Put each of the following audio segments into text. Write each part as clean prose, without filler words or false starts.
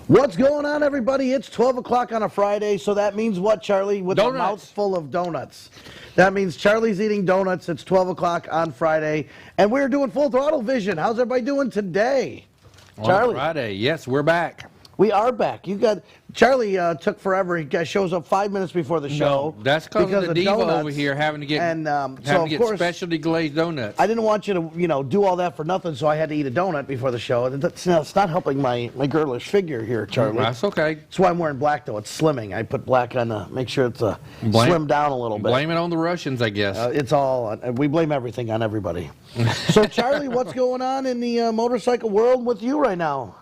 What's going on, everybody? It's 12 o'clock on a Friday, so that means what, Charlie? With a mouthful of donuts. That means Charlie's eating donuts. It's 12 o'clock on Friday, and we're doing Full Throttle Vision. How's everybody doing today? Charlie? Friday, yes, we're back. We are back. You got Charlie took forever. He shows up 5 minutes before the show. No, that's because of the diva over here having to get specialty glazed donuts. I didn't want you to do all that for nothing, so I had to eat a donut before the show. It's not helping my girlish figure here, Charlie. That's okay. That's why I'm wearing black though. It's slimming. I put black on to make sure it's slimmed down a little bit. Blame it on the Russians, I guess. It's all we blame everything on everybody. So Charlie, what's going on in the motorcycle world with you right now?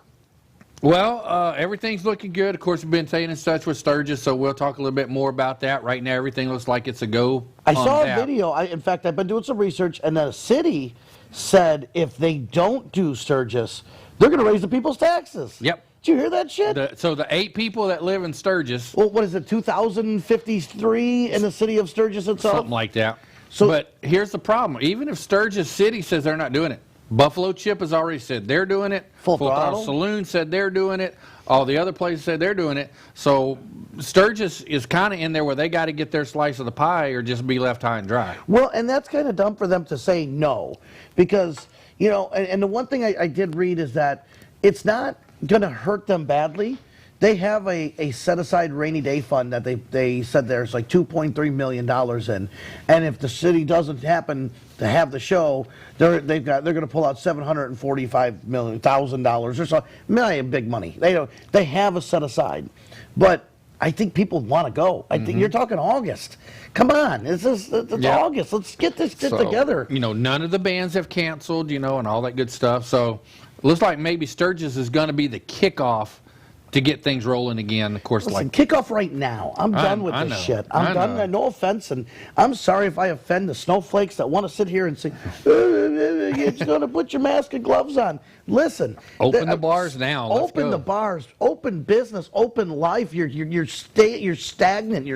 Well, everything's looking good. Of course, we've been staying in touch with Sturgis, so we'll talk a little bit more about that. Right now, everything looks like it's a go. I saw a video. In fact, I've been doing some research, and the city said if they don't do Sturgis, they're going to raise the people's taxes. Yep. Did you hear that shit? So the 8 people that live in Sturgis. Well, what is it, 2,053 in the city of Sturgis itself? Something like that. But here's the problem. Even if Sturgis City says they're not doing it, Buffalo Chip has already said they're doing it. Full Throttle Saloon said they're doing it. All the other places said they're doing it. So Sturgis is kind of in there where they got to get their slice of the pie or just be left high and dry. Well, and that's kind of dumb for them to say no, because, and the one thing I did read is that it's not going to hurt them badly. They have a set-aside rainy day fund that they said there's like $2.3 million in, and if the city doesn't happen to have the show, they're going to pull out $745,000 or so. Big money. They have a set aside, but I think people want to go. I think you're talking August. Come on, it's August. Let's get this together. None of the bands have canceled, and all that good stuff. So it looks like maybe Sturgis is going to be the kickoff to get things rolling again. Of course, kick off right now. I'm done with this shit. I'm done. No offense, and I'm sorry if I offend the snowflakes that want to sit here and say, "You're just going to put your mask and gloves on." Listen, open the bars now. Open the bars. Open business. Open life. You're stagnant.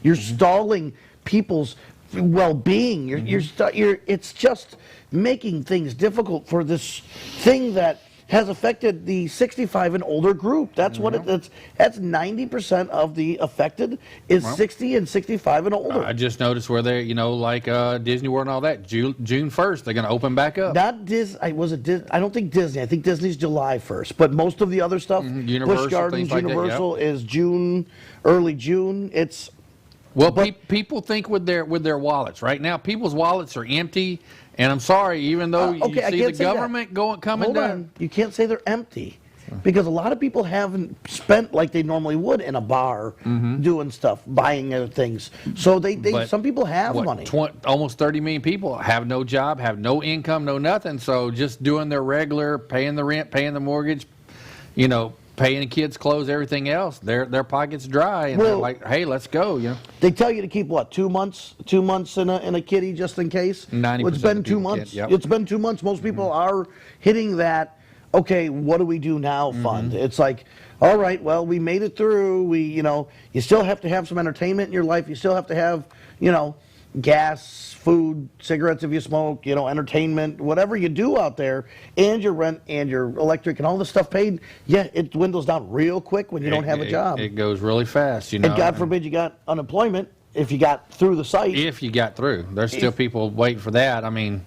You're stalling people's well-being. It's just making things difficult for this thing that has affected the 65 and older group. That's what that's 90% of the affected is 60 and 65 and older. I just noticed where they, like Disney World and all that, June 1st, they're going to open back up. Not Disney. I don't think Disney. I think Disney's July 1st. But most of the other stuff, Busch Gardens, Universal is early June. It's people think with their wallets. Right now, people's wallets are empty. And I'm sorry, even though you see the government coming down. You can't say they're empty, because a lot of people haven't spent like they normally would in a bar doing stuff, buying other things. So some people have money. Almost 30 million people have no job, have no income, no nothing. So just doing their regular, paying the rent, paying the mortgage, paying the kids' clothes, everything else, their pockets dry, and they're like, "Hey, let's go." They tell you to keep 2 months? 2 months in a kitty just in case. 90%. It's been 2 months. It's been 2 months. Most people are hitting that. Okay, what do we do now? Fund. It's like, all right, well, we made it through. You still have to have some entertainment in your life. You still have to have, gas, food, cigarettes if you smoke, entertainment, whatever you do out there, and your rent and your electric and all the stuff paid. Yeah, it dwindles down real quick when you don't have a job. It goes really fast, And God forbid you got unemployment if you got through the site. If you got through. There's still people waiting for that. I mean,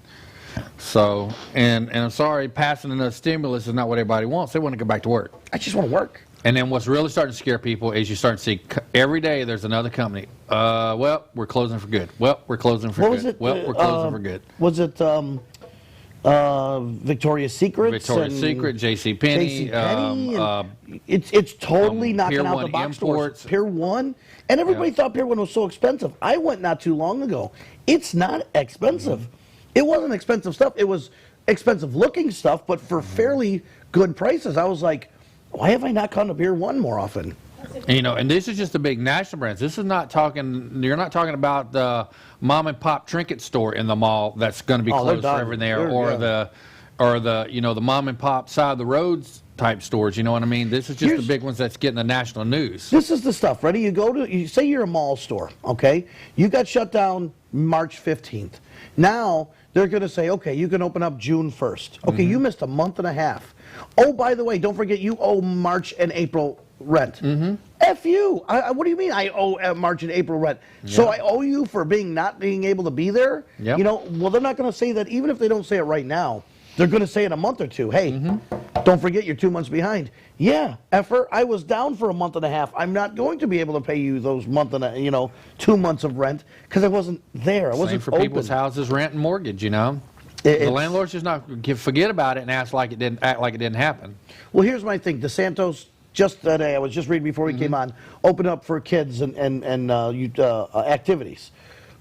so, and I'm sorry, passing another stimulus is not what everybody wants. They want to go back to work. I just want to work. And then what's really starting to scare people is you start to see every day there's another company. Well, we're closing for good. Well, we're closing for good. Well, we're closing for good. Was it Victoria's Secret? Victoria's Secret, JCPenney. It's totally knocking out the box stores. Pier 1. And everybody thought Pier 1 was so expensive. I went not too long ago. It's not expensive. It wasn't expensive stuff. It was expensive looking stuff, but for fairly good prices. I was like, why have I not come to Pier 1 more often? And this is just the big national brands. This is not talking. You're not talking about the mom and pop trinket store in the mall that's going to be closed forever there, or the mom and pop side of the roads type stores. You know what I mean? This is just the big ones that's getting the national news. This is the stuff. Ready? You say you're a mall store. Okay, you got shut down March 15th. Now they're going to say, okay, you can open up June 1st. Okay, you missed a month and a half. Oh, by the way, don't forget you owe March and April rent. F you. What do you mean I owe March and April rent? So I owe you for not being able to be there? Yep. You know, well, they're not going to say that. Even if they don't say it right now, they're going to say in a month or two, hey, don't forget you're 2 months behind. Yeah, effer, I was down for a month and a half. I'm not going to be able to pay you those 2 months of rent because I wasn't there. I wasn't Same for open. people's houses, rent and mortgage, you know. The landlord's just not forget about it and act like it didn't happen. Well, here's my thing. DeSantos, just today, I was just reading before we came on, opened up for kids and activities.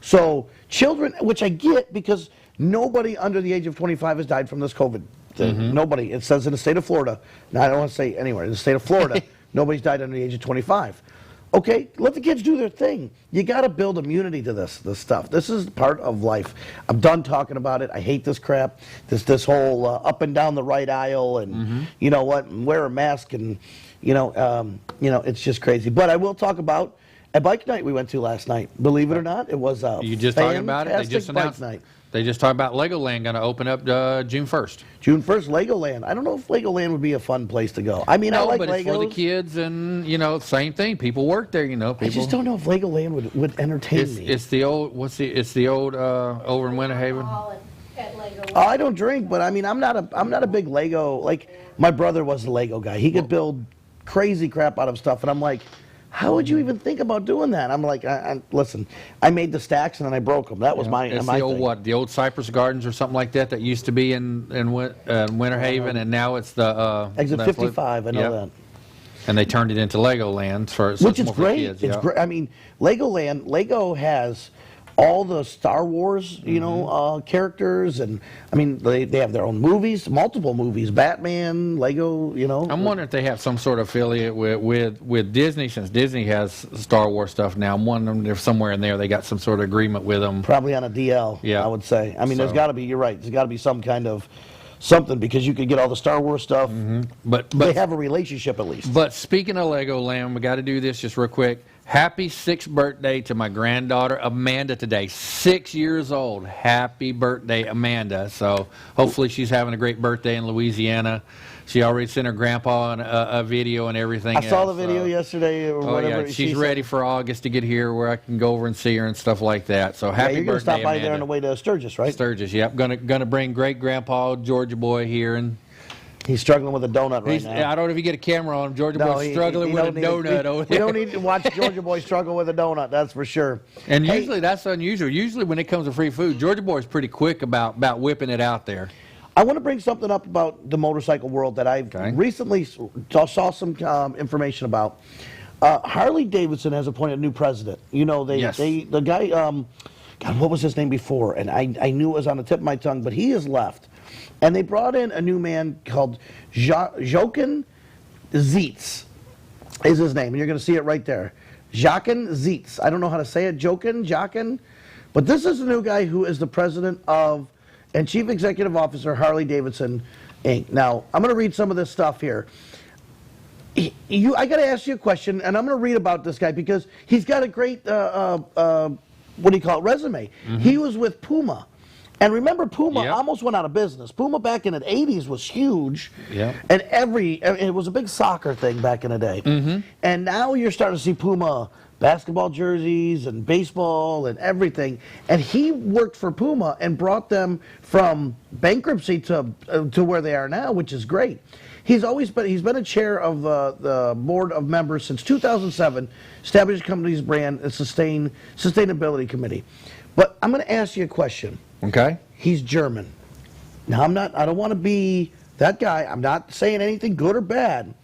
So children, which I get because nobody under the age of 25 has died from this COVID thing. Nobody. It says in the state of Florida. Now, I don't want to say anywhere. In the state of Florida, nobody's died under the age of 25. Okay, let the kids do their thing. You got to build immunity to this stuff. This is part of life. I'm done talking about it. I hate this crap. This whole up and down the right aisle and you know what, and wear a mask and it's just crazy. But I will talk about a bike night we went to last night. Believe it or not, it was a You just talking about it? They just fantastic announced bike night. They just talked about Legoland going to open up June 1st. June 1st, Legoland. I don't know if Legoland would be a fun place to go. I mean, I like but Legos. it's for the kids and, same thing. People work there, People, I just don't know if Legoland would entertain me. It's the old, it's the old over in Winter Haven? I don't drink, but I mean, I'm not a big Lego, like, my brother was the Lego guy. He could build crazy crap out of stuff, and I'm like, how would you even think about doing that? I'm like, listen, I made the stacks and then I broke them. That was my It's my the old thing. what? The old Cypress Gardens or something like that used to be in Winter Haven, and now it's the Exit 55. I know that. And they turned it into Legoland so Which it's is more for great. kids. It's great. I mean, Legoland. Lego has all the Star Wars, characters, and I mean, they have their own movies, multiple movies, Batman, Lego, I'm wondering if they have some sort of affiliate with Disney, since Disney has Star Wars stuff now. I'm wondering if somewhere in there they got some sort of agreement with them. Probably on a DL, Yeah. I would say. I mean, there's got to be, you're right, there's got to be some kind of something because you could get all the Star Wars stuff. But they have a relationship at least. But speaking of Legoland, we got to do this just real quick. Happy 6th birthday to my granddaughter Amanda today, 6 years old. Happy birthday, Amanda. So hopefully she's having a great birthday in Louisiana. She already sent her grandpa a video and everything. I saw the video yesterday or whatever. Yeah, she's ready for August to get here where I can go over and see her and stuff like that. So happy you're gonna birthday, stop by Amanda. there on the way to Sturgis, right? Sturgis, yep. Gonna bring great grandpa Georgia boy here and. He's struggling with a donut right now. I don't know if you get a camera on him. Georgia Boy's struggling with a donut over there. We don't need to watch Georgia Boy struggle with a donut, that's for sure. And usually that's unusual. Usually when it comes to free food, Georgia Boy's pretty quick about whipping it out there. I want to bring something up about the motorcycle world that I've recently saw some information about. Harley Davidson has appointed a new president. The guy, God, what was his name before? And I knew it was on the tip of my tongue, but he has left. And they brought in a new man called Jochen Zeitz, is his name. And you're going to see it right there. Jochen Zeitz. I don't know how to say it. Jochen. But this is the new guy who is the president of and chief executive officer Harley Davidson, Inc. Now, I'm going to read some of this stuff here. I got to ask you a question, and I'm going to read about this guy because he's got a great, resume. He was with Puma. And remember, Puma almost went out of business. Puma back in the 80s was huge. Yeah. And it was a big soccer thing back in the day. And now you're starting to see Puma basketball jerseys and baseball and everything. And he worked for Puma and brought them from bankruptcy to where they are now, which is great. He's been a chair of the board of members since 2007, established the company's brand and sustainability committee. But I'm going to ask you a question. Okay. He's German. Now, I don't want to be that guy. I'm not saying anything good or bad.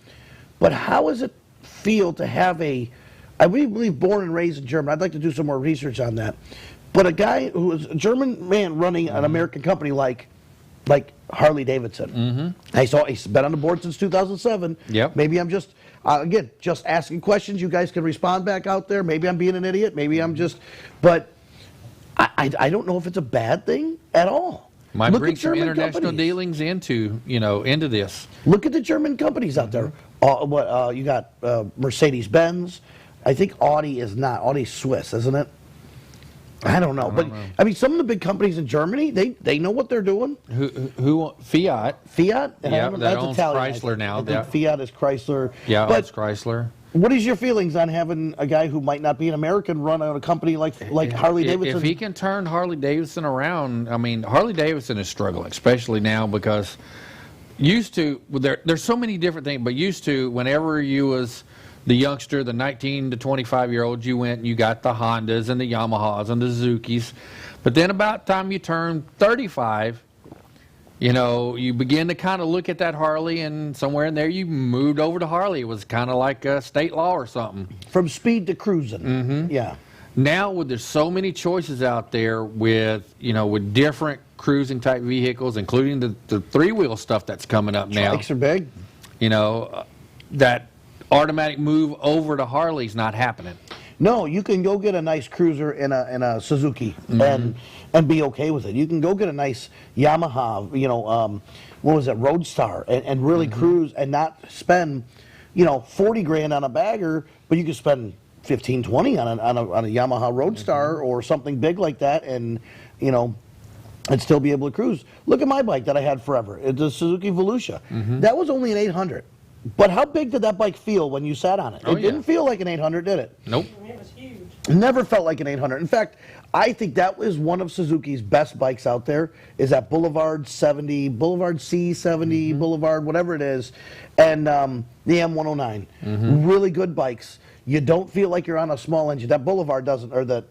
But how does it feel to have I believe born and raised in Germany. I'd like to do some more research on that. But a guy who is a German man running an American company like Harley Davidson. He's been on the board since 2007. Yep. Maybe I'm just, again, just asking questions. You guys can respond back out there. Maybe I'm being an idiot. Maybe I'm just, but I don't know if it's a bad thing at all. Might Look bring at some German international companies. dealings into this. Look at the German companies out there. You got Mercedes-Benz. I think Audi is not. Audi's Swiss, isn't it? I don't know, but I mean, some of the big companies in Germany, they know what they're doing. Who Fiat? Fiat, Yeah, that owns Italian, Chrysler now. I think Fiat is Chrysler. Yeah, but it's Chrysler. what is your feelings on having a guy who might not be an American run a company like Harley Davidson? If he can turn Harley Davidson around, I mean, Harley Davidson is struggling, especially now because used to there's so many different things, but used to whenever you was the youngster, the 19 to 25-year-olds, you went and you got the Hondas and the Yamahas and the Suzukis. But then about the time you turn 35, you know, you begin to kind of look at that Harley, and somewhere in there you moved over to Harley. It was kind of like a state law or something. From speed to cruising. Yeah. Now, there's so many choices out there with, you know, with different cruising type vehicles, including the three-wheel stuff that's coming up now. Trikes are big. You know, that automatic move over to Harley's not happening. No, you can go get a nice cruiser in a Suzuki and be okay with it. You can go get a nice Yamaha, you know, what was it, Roadstar, and really cruise and not spend, you know, 40 grand on a bagger, but you can spend 15, 20 on a Yamaha Roadstar or something big like that, and you know, and still be able to cruise. Look at my bike that I had forever. It's a Suzuki Volusia. That was only an 800. But how big did that bike feel when you sat on it? It didn't feel like an 800, did it? Nope. It was huge. Never felt like an 800. In fact, I think that was one of Suzuki's best bikes out there, is that Boulevard 70, Boulevard C70, Boulevard, whatever it is, and the M109. Really good bikes. You don't feel like you're on a small engine. That Boulevard doesn't, or that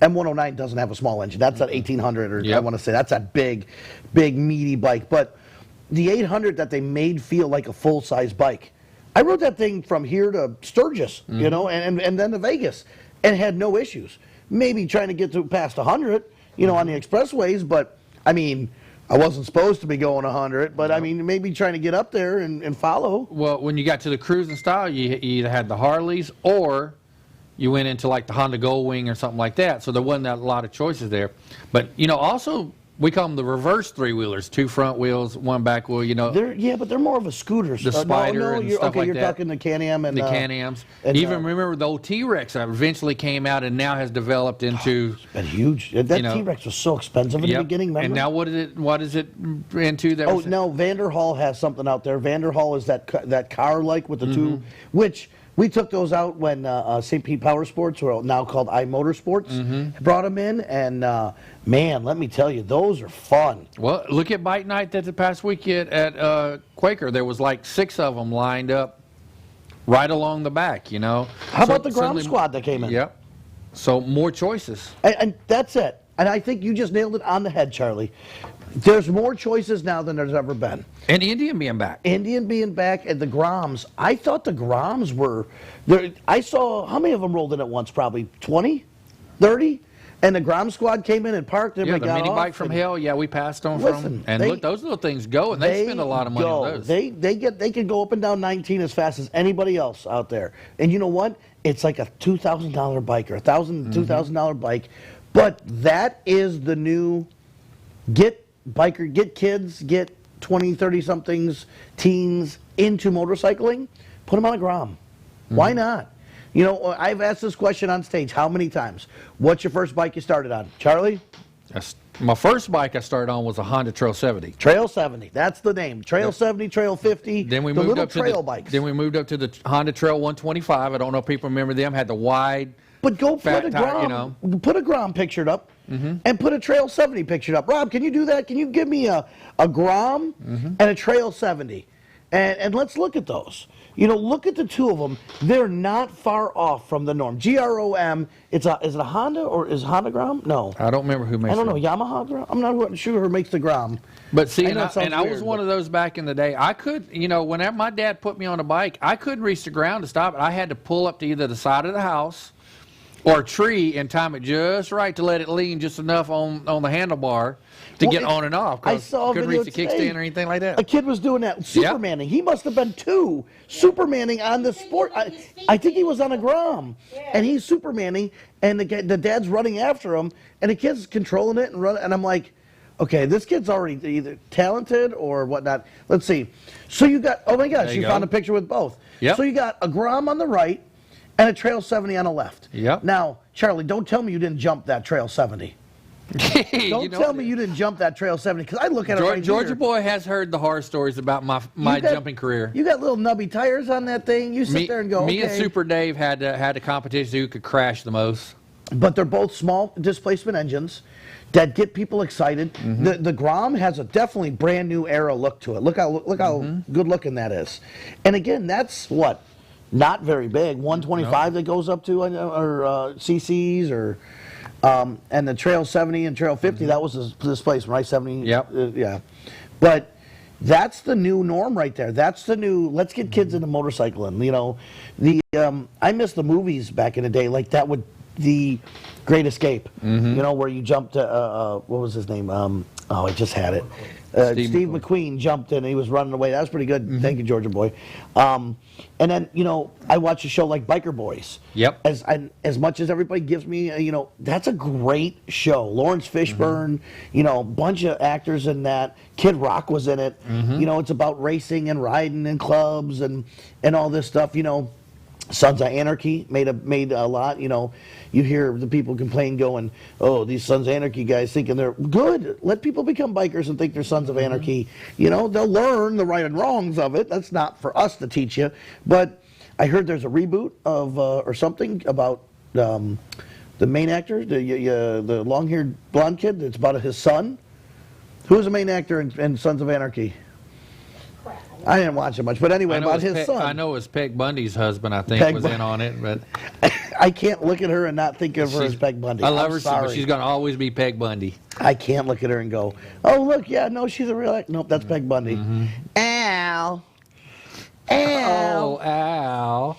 M109 doesn't have a small engine. That's that 1800, or I want to say that's that big, meaty bike. But the 800 that they made feel like a full-size bike. I rode that thing from here to Sturgis, you know, and then to Vegas, and had no issues. Maybe trying to get to past 100, you know, on the expressways, but I mean, I wasn't supposed to be going 100, but I mean, maybe trying to get up there and follow. Well, when you got to the cruising style, you either had the Harleys or you went into like the Honda Goldwing or something like that. So there wasn't a lot of choices there. But, you know, also we call them the reverse three-wheelers, 2 front wheels, 1 back wheel, you know. But they're more of a scooter. The Spider and stuff like that. You're talking the Can-Am and the Can-Ams. Even remember the old T-Rex that eventually came out and now has developed into. It's been huge. That T-Rex was so expensive in the beginning. Remember? And now what is it into? That no, Vanderhall has something out there. Vanderhall is that car like with the two, which. We took those out when St. Pete Power Sports, or now called iMotorsports, brought them in, and man, let me tell you, those are fun. Well, look at Bike Night that the past weekend at Quaker. There was like 6 of them lined up right along the back, you know. How about the Ground Squad that came in? Yep. So more choices. And that's it. And I think you just nailed it on the head, Charlie. There's more choices now than there's ever been. And Indian being back. Indian being back, and the Groms. I thought the Groms were there. I saw, how many of them rolled in at once? Probably 20, 30? And the Grom Squad came in and parked. Yeah, the mini bike from hell. Yeah, we passed on from them. And look, those little things go, and they spend a lot of money on those. They can go up and down 19 as fast as anybody else out there. And you know what? It's like a $2,000 bike or $2,000 bike. But that is the new get kids, get 20, 30-somethings, teens into motorcycling, put them on a Grom. Why not? You know, I've asked this question on stage how many times. What's your first bike you started on? Charlie? My first bike I started on was a Honda Trail 70. Trail 70, that's the name. Trail 70, Trail 50, then we the moved little up trail bikes. Then we moved up to the Honda Trail 125. I don't know if people remember them. Had the wide, but go put a Grom, you know. Put a Grom pictured up, and put a Trail 70 pictured up. Rob, can you do that? Can you give me a Grom and a Trail 70? And let's look at those. You know, look at the two of them. They're not far off from the norm. Grom. Is it a Honda or is Honda Grom? No. I don't remember who makes it. I don't know. Yamaha Grom? I'm not sure who makes the Grom. But see, I was one of those back in the day. I could, you know, whenever my dad put me on a bike, I couldn't reach the ground to stop it. I had to pull up to either the side of the house or a tree and time it just right to let it lean just enough on the handlebar to get on and off. I saw a couldn't video reach the kickstand or anything like that. A kid was doing that, Supermaning. He must have been 2, Supermaning on the sport. I think he was on a Grom, and he's Supermaning, and the dad's running after him, and the kid's controlling it and running, and I'm like, okay, this kid's already either talented or whatnot. Let's see. So you got, oh my gosh, you found a picture with both. Yep. So you got a Grom on the right, and a Trail 70 on the left. Yep. Now, Charlie, don't tell me you didn't jump that Trail 70. Don't tell me you didn't jump that Trail 70, because I look at it right Georgia here. boy has heard the horror stories about my jumping career. You got little nubby tires on that thing. You sit there and go, Me and Super Dave had a competition who could crash the most. But they're both small displacement engines that get people excited. The Grom has a definitely brand new era look to it. Look how good looking that is. And again, that's what, not very big. 125 that goes up to, or CCs, or and the Trail 70 and Trail 50. That was the displacement, right? 70. Yep. Yeah. But that's the new norm right there. That's the new. Let's get kids into motorcycling. You know, I miss the movies back in the day. Like that would. The Great Escape, you know, where you jumped, what was his name? I just had it. Steve McQueen jumped in and he was running away. That was pretty good. Thank you, Georgia boy. And then, you know, I watch a show like Biker Boys. Yep. As much as everybody gives me, you know, that's a great show. Lawrence Fishburne, you know, a bunch of actors in that. Kid Rock was in it. You know, it's about racing and riding and clubs and all this stuff, you know. Sons of Anarchy made a lot, you know. You hear the people complain going, oh, these Sons of Anarchy guys thinking they're good. Let people become bikers and think they're Sons of Anarchy. You know, they'll learn the right and wrongs of it. That's not for us to teach you. But I heard there's a reboot of, or something about the main actor, the long-haired blonde kid. It's about his son. Who was the main actor in Sons of Anarchy? I didn't watch it much, but anyway, about his son. I know it was Peg Bundy's husband, I think, was in on it. But I can't look at her and not think of her as Peg Bundy. I love her, but she's going to always be Peg Bundy. I can't look at her and go, oh, look, yeah, no, she's a real Nope, that's Peg Bundy. Ow. Oh, ow.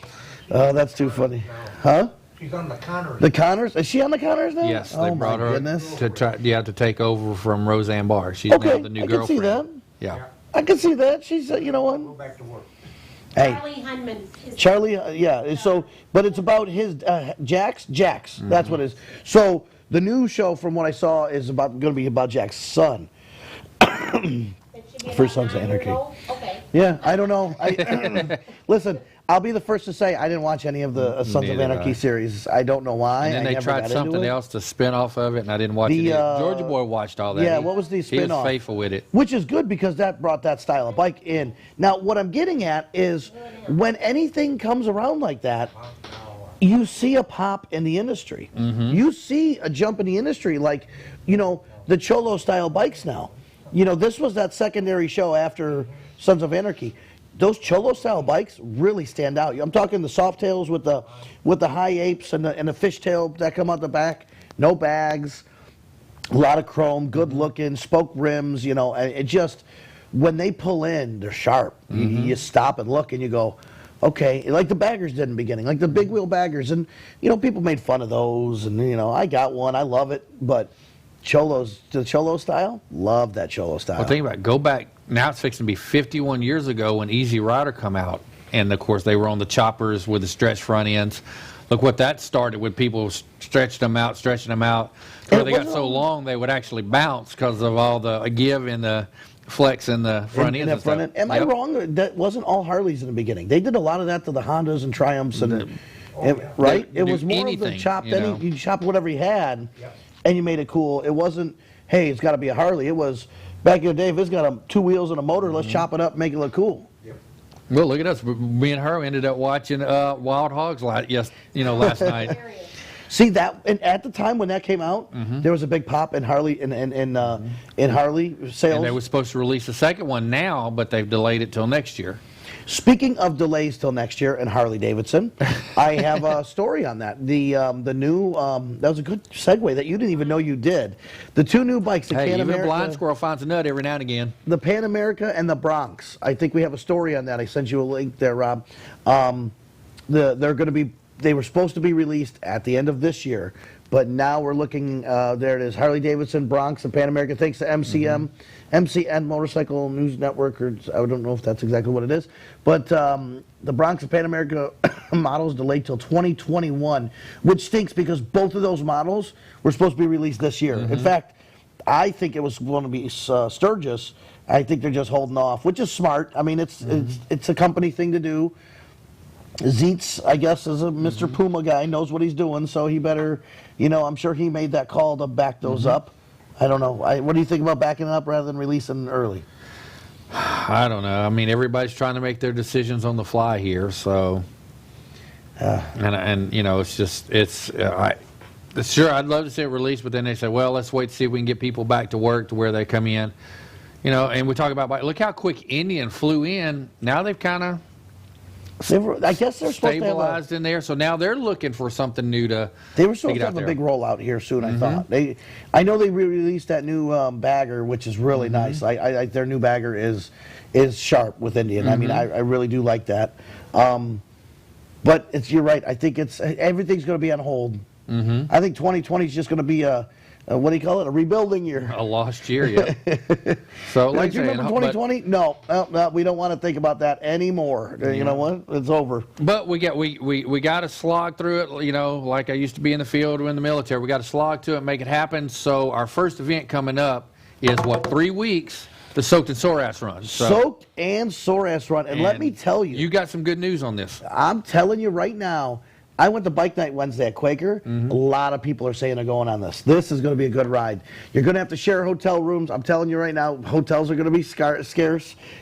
Oh, that's too funny. Huh? She's on the Connors. The Connors? Is she on the Connors now? Yes, they brought her goodness. to take over from Roseanne Barr. She's now the new girlfriend. I can see that. Yeah. I can see that. She's, you know what? Go back to work. Hey. Charlie Hunman. Charlie, yeah. So, but it's about his Jax. That's what it is. So the new show, from what I saw, is going to be about Jack's son. For Sons of Anarchy. Okay. Yeah, I don't know. Listen, I'll be the first to say I didn't watch any of the Sons of Anarchy series. I don't know why. And then they tried something else to spin off of it, and I didn't watch it. Georgia boy watched all that. Yeah, what was the spin off? He was faithful with it. Which is good, because that brought that style of bike in. Now, what I'm getting at is when anything comes around like that, you see a pop in the industry. You see a jump in the industry, like, you know, the Cholo style bikes now. You know, this was that secondary show after Sons of Anarchy. Those Cholo style bikes really stand out. I'm talking the soft tails with the high apes and the fishtail that come out the back. No bags, a lot of chrome, good looking, spoke rims. You know, it just, when they pull in, they're sharp. You stop and look and you go, okay, like the baggers did in the beginning, like the big wheel baggers, and you know, people made fun of those, and you know, I got one, I love it, but the Cholo style, love that Cholo style. Well, think about it. Go back, now it's fixing to be 51 years ago when Easy Rider come out, and of course they were on the choppers with the stretched front ends. Look what that started with, people stretching them out. They got so long they would actually bounce because of all the give and the flex in the front ends. Am I wrong? That wasn't all Harleys in the beginning. They did a lot of that to the Hondas and Triumphs, and right? It was more of the chopped. You chopped whatever you had. And you made it cool. It wasn't, hey, it's got to be a Harley. It was, back in the day, if it's got 2 wheels and a motor, let's chop it up and make it look cool. Well, look at us. Me and her ended up watching Wild Hogs last night. See that, and at the time when that came out, there was a big pop in Harley in Harley sales. And they were supposed to release the second one now, but they've delayed it till next year. Speaking of delays till next year in Harley Davidson, I have a story on that. The new that was a good segue that you didn't even know you did. The 2 new bikes, the Pan America, even a blind squirrel finds a nut every now and again. The Pan America and the Bronx. I think we have a story on that. I sent you a link there, Rob. They were supposed to be released at the end of this year, but now we're looking. There it is, Harley Davidson, Bronx, and Pan America. Thanks to MCN Motorcycle News Network, or I don't know if that's exactly what it is, but the Bronx and Pan America models delayed till 2021, which stinks because both of those models were supposed to be released this year. In fact, I think it was going to be Sturgis. I think they're just holding off, which is smart. I mean, it's a company thing to do. Zeitz, I guess, is a Mr. Puma guy, knows what he's doing, so he better, I'm sure he made that call to back those up. I don't know. What do you think about backing it up rather than releasing early? I don't know. I mean, everybody's trying to make their decisions on the fly here, so. And it's just, sure, I'd love to see it released, but then they say, well, let's wait to see if we can get people back to work to where they come in. And we talk about, look how quick Indian flew in. Now they've kind of I guess they're stabilized in there, so now they're looking for something new to. They were supposed to have a big rollout here soon. I thought I know they re-released that new bagger, which is really nice. Their new bagger is sharp with Indian. I mean, I really do like that. But you're right. I think everything's going to be on hold. I think 2020 is just going to be what do you call it? A rebuilding year. A lost year, yeah. So, like, do you remember 2020? No, we don't want to think about that anymore. You know what? It's over. But we got to slog through it. Like I used to be in the field or in the military. We got to slog to it, and make it happen. So our first event coming up is 3 weeks. The Soaked and Sore Ass Run. Soaked and Sore Ass Run. And let me tell you. You got some good news on this. I'm telling you right now. I went to Bike Night Wednesday at Quaker. A lot of people are saying they're going on this. This is going to be a good ride. You're going to have to share hotel rooms. I'm telling you right now, hotels are going to be scarce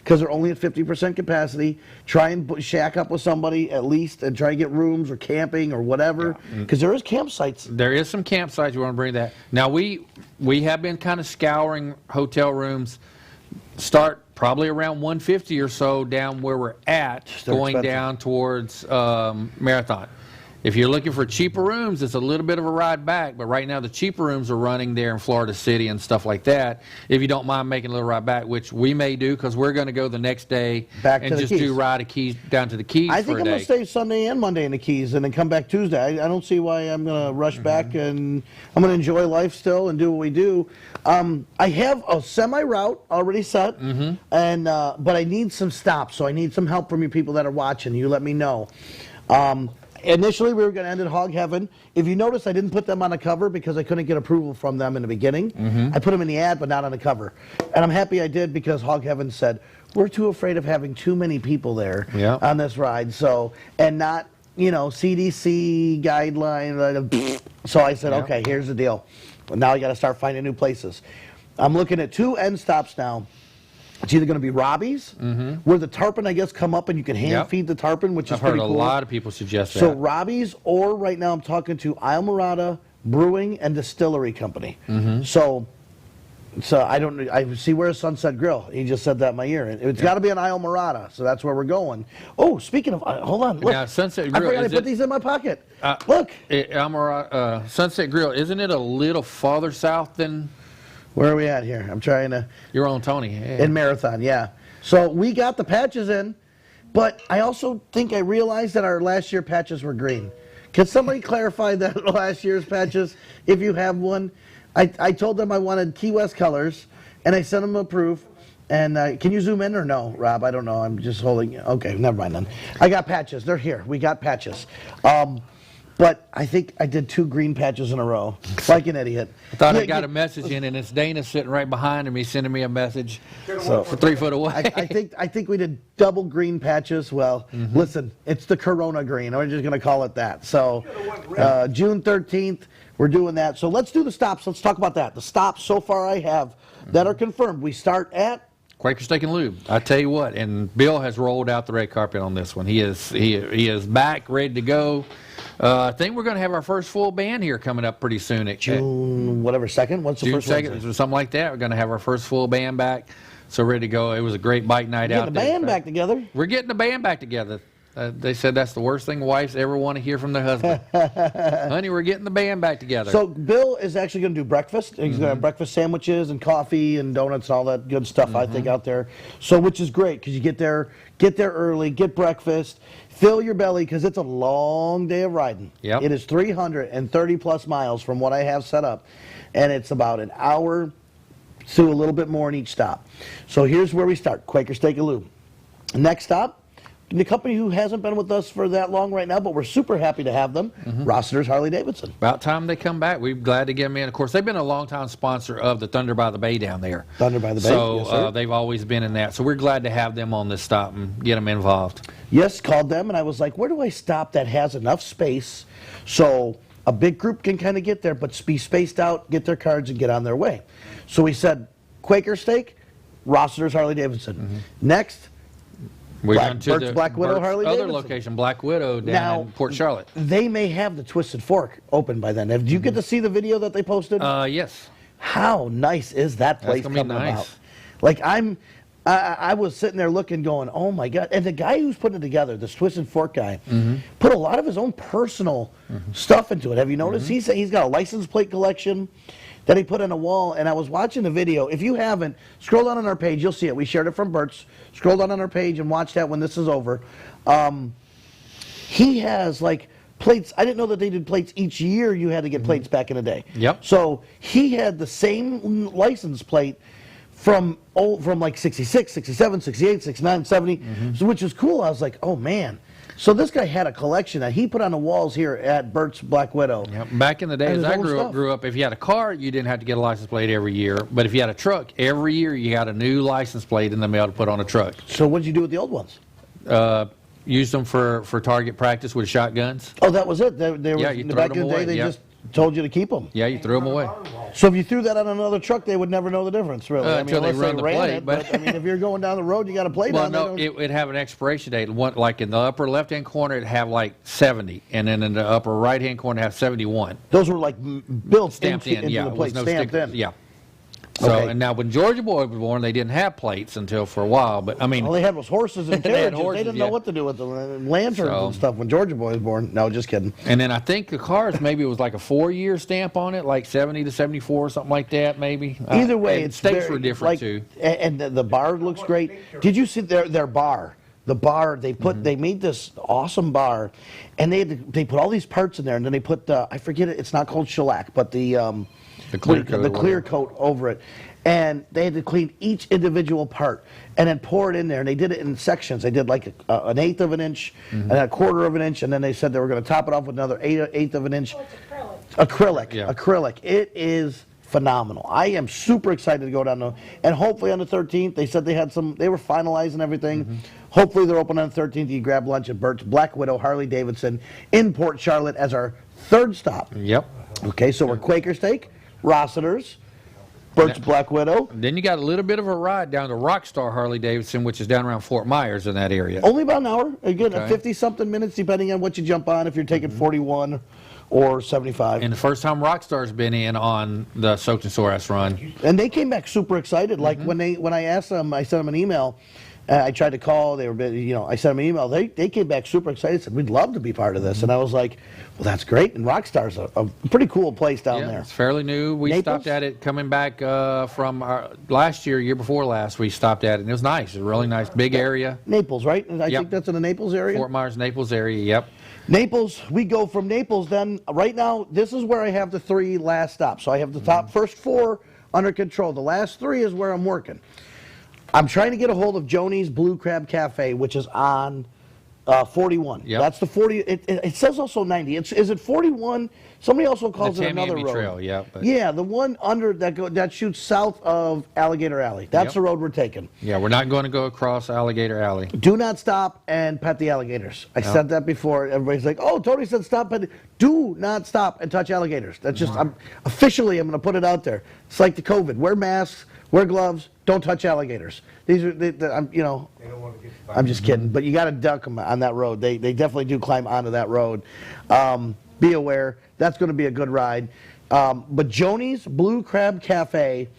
because they're only at 50% capacity. Try and shack up with somebody at least and try to get rooms or camping or whatever because there is campsites. There is some campsites. You want to bring that. Now, we have been kind of scouring hotel rooms. Start probably around 150 or so down where we're at, going down towards Marathon. If you're looking for cheaper rooms, it's a little bit of a ride back, but right now the cheaper rooms are running there in Florida City and stuff like that. If you don't mind making a little ride back, which we may do because we're going to go the next day and just do ride a Keys down to the Keys for a day. I think I'm going to stay Sunday and Monday in the Keys and then come back Tuesday. I don't see why I'm going to rush back, and I'm going to enjoy life still and do what we do. I have a semi-route already set, and but I need some stops, so I need some help from you people that are watching. You let me know. Initially, we were going to end at Hog Heaven. If you notice, I didn't put them on the cover because I couldn't get approval from them in the beginning. I put them in the ad, but not on the cover. And I'm happy I did because Hog Heaven said, we're too afraid of having too many people there on this ride. So, and not, CDC guideline. So I said, okay, here's the deal. Now I got to start finding new places. I'm looking at 2 end stops now. It's either going to be Robbie's, where the tarpon, I guess, come up and you can hand feed the tarpon, which is pretty cool. I've heard a lot of people suggest that. So Robbie's, or right now I'm talking to Islamorada Brewing and Distillery Company. So I see where's Sunset Grill. He just said that in my ear. It's got to be an Islamorada, so that's where we're going. Oh, speaking of, hold on, look. Now, Sunset Grill, I forgot I put these in my pocket. Look. Sunset Grill, isn't it a little farther south than... Where are we at here? I'm trying to... You're on Tony. Yeah. In Marathon, yeah. So we got the patches in, but I also think I realized that our last year patches were green. Can somebody clarify that last year's patches, if you have one? I told them I wanted Key West colors, and I sent them a proof. And can you zoom in or no, Rob? I don't know. I'm just holding... Okay, never mind then. I got patches. They're here. We got patches. But I think I did 2 green patches in a row, like an idiot. I thought I got a message in, and it's Dana sitting right behind me sending me a message for 3 foot away. I think we did double green patches. Well, listen, it's the Corona green. We're just going to call it that. So June 13th, we're doing that. So let's do the stops. Let's talk about that. The stops so far I have that are confirmed. We start at... Quaker Steak and Lube. I tell you what, and Bill has rolled out the red carpet on this one. He is back, ready to go. I think we're going to have our first full band here coming up pretty soon. June, whatever, 2nd? What's the June first 2nd, or something like that. We're going to have our first full band back. So ready to go. It was a great bike night out there. Getting the band back together. We're getting the band back together. They said that's the worst thing wives ever want to hear from their husband. Honey, we're getting the band back together. So Bill is actually going to do breakfast. He's going to have breakfast sandwiches and coffee and donuts and all that good stuff, I think, out there. So which is great because you get there early, get breakfast, fill your belly because it's a long day of riding. Yep. It is 330 plus miles from what I have set up, and it's about an hour to a little bit more in each stop. So here's where we start, Quaker Steak and Lube. Next stop, the company who hasn't been with us for that long right now, but we're super happy to have them, Rossiter's Harley Davidson. About time they come back. We're glad to get them in. Of course, they've been a long-time sponsor of the Thunder by the Bay down there. Thunder by the Bay, so yes, sir. They've always been in that. So we're glad to have them on this stop and get them involved. Yes, called them, and I was like, where do I stop that has enough space so a big group can kind of get there, but be spaced out, get their cards, and get on their way? So we said, Quaker Steak, Rossiter's Harley Davidson. Next, Bert's Black Widow Harley other Davidson. location, Black Widow, down in Port Charlotte. They may have the Twisted Fork open by then. Did you get to see the video that they posted? Yes. How nice is that place coming about? Like, I was sitting there looking, going, oh my God. And the guy who's putting it together, this Twisted Fork guy, put a lot of his own personal stuff into it. Have you noticed? He's got a license plate collection that he put on a wall, and I was watching the video. If you haven't, scroll down on our page, you'll see it. We shared it from Bert's. Scroll down on our page and watch that when this is over. He has, like, plates. I didn't know that they did plates each year. You had to get plates back in the day. Yep. So he had the same license plate from like 66, 67, 68, 69, 70, so, which was cool. I was like, oh, man. So this guy had a collection that he put on the walls here at Bert's Black Widow. Yep. Back in the day, as I grew up, if you had a car, you didn't have to get a license plate every year. But if you had a truck, every year you had a new license plate in the mail to put on a truck. So what did you do with the old ones? Used them for target practice with shotguns. Oh, that was it? They were, you back in the day, they just told you to keep them. Yeah, you threw them away. So if you threw that on another truck, they would never know the difference, really. I mean, until they run the plate. It, but I mean, if you're going down the road, you got a plate on. Well, no, it'd have an expiration date. One, like in the upper left-hand corner, it'd have like 70, and then in the upper right-hand corner, it'd have 71. Those were like built stamped into the plate, stamped in. Yeah. So, and now when Georgia Boy was born, they didn't have plates until for a while. But I mean, all they had was horses and carriages. They didn't know what to do with them, lanterns and stuff. When Georgia Boy was born, no, just kidding. And then I think the cars, maybe it was like a 4-year stamp on it, like 70 to 74, something like that, maybe. Either way, states were different too. And the bar looks great. Did you see their bar? The bar they made this awesome bar, and they put all these parts in there, and then they put I forget it. It's not called shellac, but the clear coat over it. And they had to clean each individual part and then pour it in there. And they did it in sections. They did like an 1/8 of an inch and a 1/4 of an inch. And then they said they were going to top it off with another 1/8 of an inch. Oh, it's acrylic. Acrylic. It is phenomenal. I am super excited to go down there. And hopefully on the 13th, they said they were finalizing everything. Hopefully they're open on the 13th. You grab lunch at Bert's Black Widow Harley Davidson in Port Charlotte as our third stop. Yep. Okay, so we're Quaker Steak, Rossiter's, Bert's Black Widow. Then you got a little bit of a ride down to Rockstar Harley Davidson, which is down around Fort Myers in that area. Only about an hour. Again, 50-something minutes, depending on what you jump on, if you're taking 41 or 75. And the first time Rockstar's been in on the Soaked and Sore Ass run. And they came back super excited. Like when I asked them, I sent them an email. I tried to call. They were, I sent them an email. They came back super excited. Said we'd love to be part of this. And I was like, well, that's great. And Rockstar's a pretty cool place down there. It's fairly new. We stopped at it coming back from our last year before last. We stopped at it, and it was nice. It was a really nice, big area. Naples, right? I think that's in the Naples area. Fort Myers, Naples area. Yep. Naples. We go from Naples. Then right now, this is where I have the 3 last stops. So I have the top first 4 under control. The last 3 is where I'm working. I'm trying to get a hold of Joni's Blue Crab Cafe, which is on 41. Yep. That's the 40. It says also 90. Is it 41? Somebody also calls it another road. Trail, yeah, the one under that shoots south of Alligator Alley. That's the road we're taking. Yeah, we're not going to go across Alligator Alley. Do not stop and pet the alligators. I said that before. Everybody's like, "Oh, Tony said stop, but do not stop and touch alligators." That's just I'm going to put it out there. It's like the COVID. Wear masks. Wear gloves. Don't touch alligators. These are, I'm just kidding. But you got to duck them on that road. They definitely do climb onto that road. Be aware. That's going to be a good ride. But Joni's Blue Crab Cafe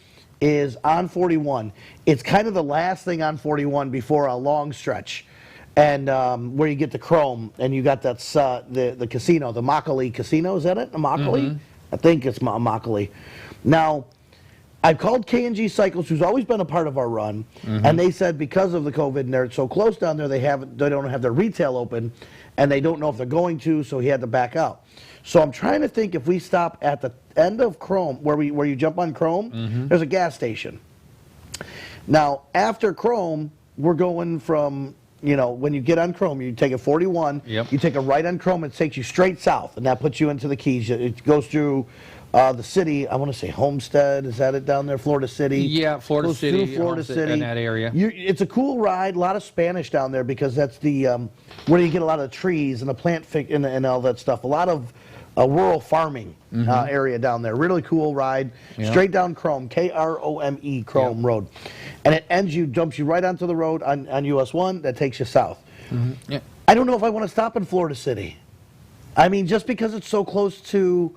is on 41. It's kind of the last thing on 41 before a long stretch. And where you get the Chrome, and you got that the casino, the Immokalee Casino. Is that it? Immokalee? I think it's Immokalee. Now, I've called K&G Cycles, who's always been a part of our run, and they said because of the COVID and they're so close down there, they don't have their retail open, and they don't know if they're going to, so he had to back out. So I'm trying to think if we stop at the end of Chrome, where you jump on Chrome, there's a gas station. Now, after Chrome, we're going from, when you get on Chrome, you take a 41, you take a right on Chrome, it takes you straight south, and that puts you into the Keys. It goes through The city, I want to say Homestead, is that it down there? Florida City? Yeah, Florida Goes City, through Florida Homestead, City. in that area. It's a cool ride, a lot of Spanish down there because that's the, where you get a lot of trees and the plant and all that stuff. A lot of rural farming area down there. Really cool ride. Yeah. Straight down Chrome, Krome, Chrome Road. And it jumps you right onto the road on US 1 that takes you south. Yeah. I don't know if I want to stop in Florida City. I mean, just because it's so close to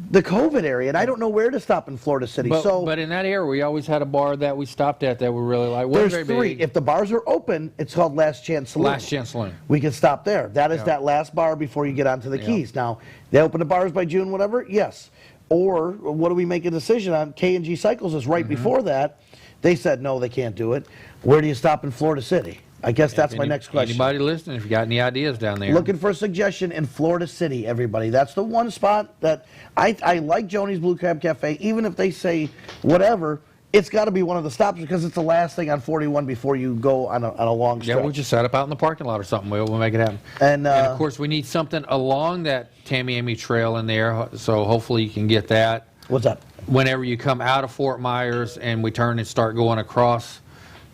the COVID area, and I don't know where to stop in Florida City. But in that area, we always had a bar that we stopped at that we really liked. There's three. If the bars are open, it's called Last Chance Saloon. Last Chance Saloon. We can stop there. That is that last bar before you get onto the Keys. Now, they open the bars by June, whatever, yes. Or what do we make a decision on? K&G Cycles is right before that. They said, no, they can't do it. Where do you stop in Florida City? I guess that's my next question. Anybody listening, if you got any ideas down there. Looking for a suggestion in Florida City, everybody. That's the one spot that I like Joni's Blue Crab Cafe. Even if they say whatever, it's got to be one of the stops because it's the last thing on 41 before you go on a long stretch. Yeah, we'll just set up out in the parking lot or something. We'll make it happen. And of course, we need something along that Tamiami Trail in there, so hopefully you can get that. What's that? Whenever you come out of Fort Myers and we turn and start going across.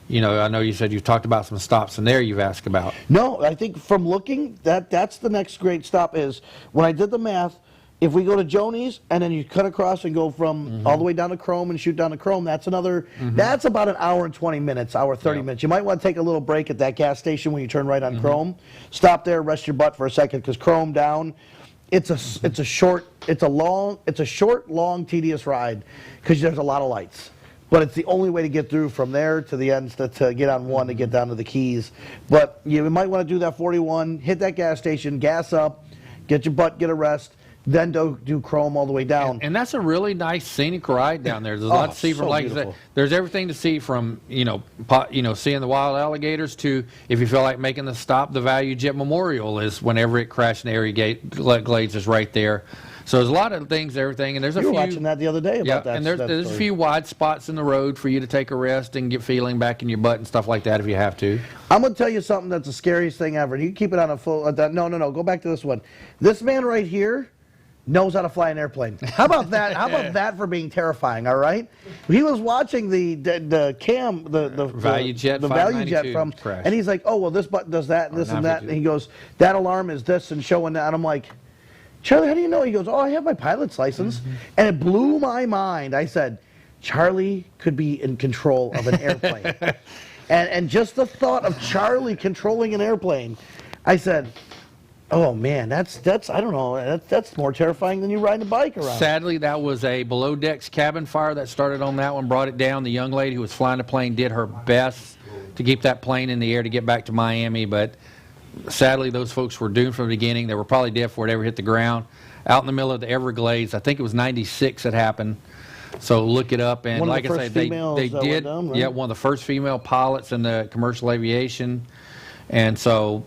You know, I know you said you've talked about some stops in there you've asked about. No, I think from looking, that's the next great stop is, when I did the math, if we go to Joni's and then you cut across and go from all the way down to Chrome and shoot down to Chrome, that's another, that's about an hour and 20 minutes, hour 30 minutes. You might want to take a little break at that gas station when you turn right on Chrome. Stop there, rest your butt for a second, because Chrome down, it's a short, long, tedious ride, because there's a lot of lights. But it's the only way to get through from there to the ends to get on one to get down to the Keys. But you might want to do that 41, hit that gas station, gas up, get your butt, get a rest, then do Chrome all the way down. And that's a really nice scenic ride down there. There's a lot to see from, like I said, there's everything to see from, seeing the wild alligators to, if you feel like making the stop, the Value Jet Memorial is whenever it crashed in the area Glades is right there. So there's a lot of things, everything, and there's a few. You were watching that the other day about that. And there's a few wide spots in the road for you to take a rest and get feeling back in your butt and stuff like that if you have to. I'm going to tell you something that's the scariest thing ever. You keep it on a full. No. Go back to this one. This man right here knows how to fly an airplane. How about that? How about that for being terrifying? All right. He was watching the Value Jet, the Value Jet from, crash. and he's like, oh well, this button does that, and this and that, and he goes, that alarm is this, and showing that, and I'm like, Charlie, how do you know? He goes, oh, I have my pilot's license. And it blew my mind. I said, Charlie could be in control of an airplane. and just the thought of Charlie controlling an airplane, I said, oh man, that's I don't know, that's more terrifying than you riding a bike around. Sadly, that was a below decks cabin fire that started on that one, brought it down. The young lady who was flying the plane did her best to keep that plane in the air to get back to Miami, but sadly, those folks were doomed from the beginning. They were probably dead before it ever hit the ground. Out in the middle of the Everglades, I think it was '96 that happened. So look it up. And like I say, they did. Down, right? Yeah, one of the first female pilots in the commercial aviation. And so,